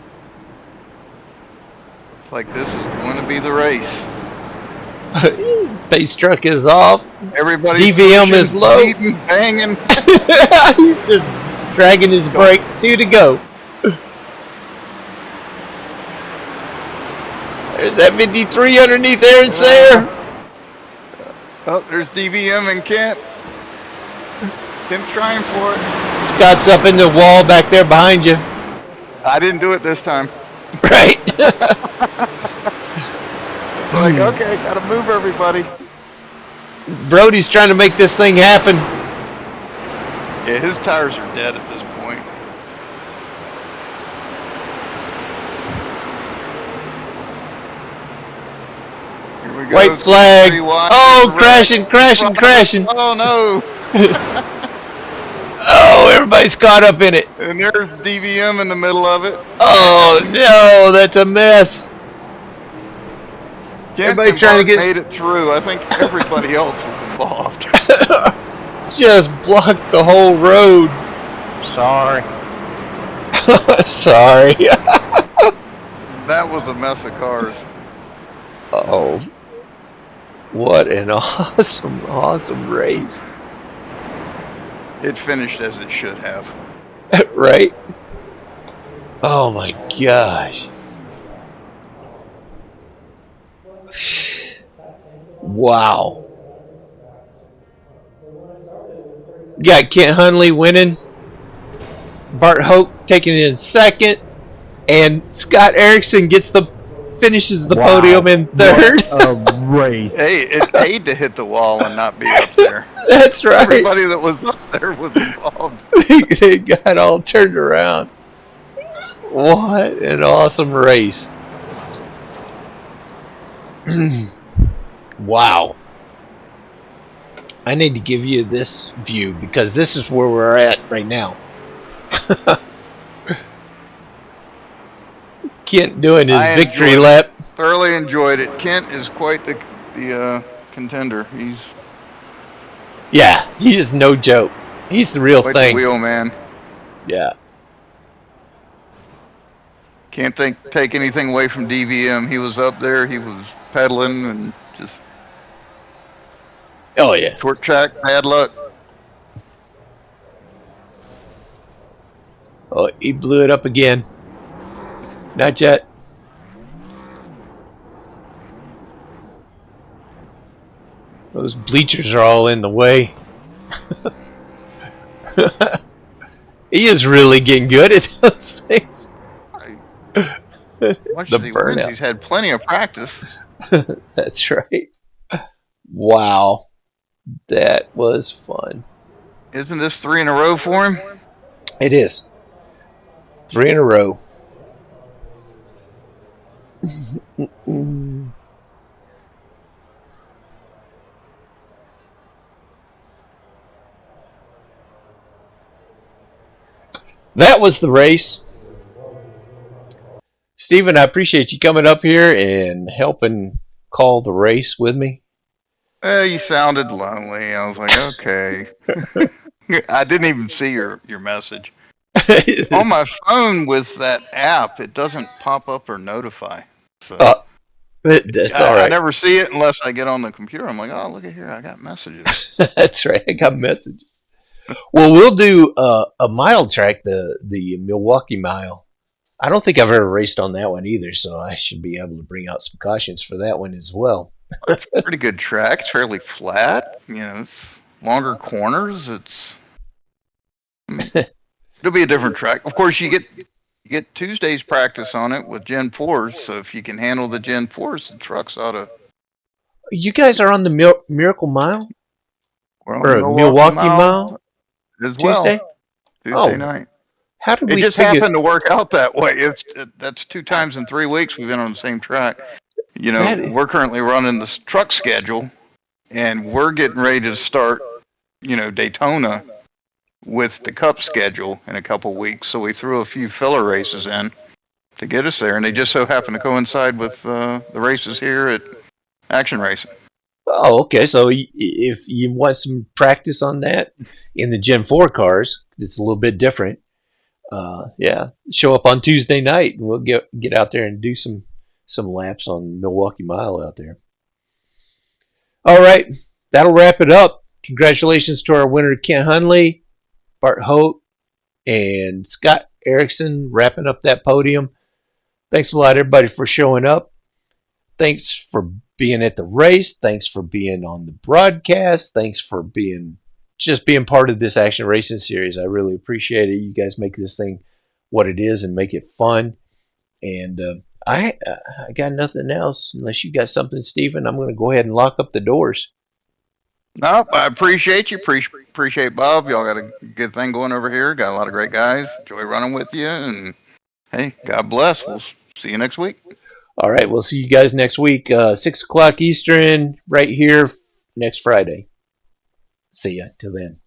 It's like this is going to be the race. Pace truck is off. Everybody DVM is low. Speeding, banging. He's just dragging his brake. 2 to go. There's that 53 underneath Aaron Sayer. Oh, there's DVM and Kent. Kent's trying for it. Scott's up in the wall back there behind you. I didn't do it this time. Right. Like, okay, gotta move everybody. Brody's trying to make this thing happen. Yeah, his tires are dead at this point. White goes. flag. 3 wide. Oh, Red. crashing. Oh, no. Oh, everybody's caught up in it. And there's DVM in the middle of it. Oh, no, that's a mess. Kent Everybody and trying to Bart get- made it through. I think everybody else was involved. Just blocked the whole road. Sorry. Sorry. That was a mess of cars. Oh, what an awesome race. It finished as it should have. Right? Oh my gosh. Wow. You got Kent Hunley winning, Bart Hoke taking it in second, and Scott Erickson finishes the podium in third. What a race. Hey, it paid to hit the wall and not be up there. That's right. Everybody that was up there was involved. They got all turned around. What an awesome race. Wow. I need to give you this view because this is where we're at right now. Kent doing his I victory enjoyed lap. Thoroughly enjoyed it. Kent is quite the contender. He's Yeah, he is no joke. He's the real quite thing. the wheel man. Yeah. Can't take anything away from DVM. He was up there. He was pedaling and just Oh yeah. short track, bad luck. Oh, he blew it up again. Not yet. Those bleachers are all in the way. He is really getting good at those things. Watch The he wins. burnouts. He's had plenty of practice. That's right. Wow. That was fun. Isn't this 3 in a row for him? It is. 3 in a row. That was the race. Stephen, I appreciate you coming up here and helping call the race with me. You sounded lonely. I was like, okay. I didn't even see your message. On my phone with that app, it doesn't pop up or notify. So That's all right. I never see it unless I get on the computer. I'm like, oh, look at here. I got messages. That's right. I got messages. Well, we'll do a mile track, the Milwaukee Mile. I don't think I've ever raced on that one either, so I should be able to bring out some cautions for that one as well. It's a pretty good track. It's fairly flat. You know, it's longer corners. It'll be a different track. Of course, you get Tuesday's practice on it with Gen 4s, so if you can handle the Gen 4s, the trucks ought to. You guys are on the Miracle Mile? We're on Or the Milwaukee Mile? as well. Tuesday? Tuesday night. How did It we just figure- happened to work out that way. That's 2 times in 3 weeks we've been on the same track. You know, we're currently running this truck schedule, and we're getting ready to start, Daytona with the Cup schedule in a couple weeks. So we threw a few filler races in to get us there, and they just so happen to coincide with the races here at Action Racing. Oh, okay. So if you want some practice on that in the Gen 4 cars, it's a little bit different. Show up on Tuesday night, and we'll get out there and do some laps on Milwaukee Mile out there. All right, that'll wrap it up. Congratulations to our winner, Kent Hunley, Bart Hote, and Scott Erickson wrapping up that podium. Thanks a lot, everybody, for showing up. Thanks for being at the race. Thanks for being on the broadcast. Thanks for being part of this Action Racing series. I really appreciate it. You guys make this thing what it is and make it fun. And I got nothing else unless you got something, Stephen. I'm going to go ahead and lock up the doors. No, I appreciate you. Appreciate Bob. Y'all got a good thing going over here. Got a lot of great guys. Enjoy running with you. And hey, God bless. We'll see you next week. All right, we'll see you guys next week, 6 o'clock Eastern, right here next Friday. See ya. Till then.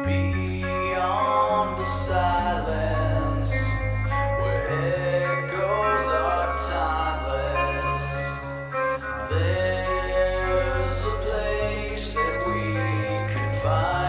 Beyond the silence, where echoes are timeless, there's a place that we can find.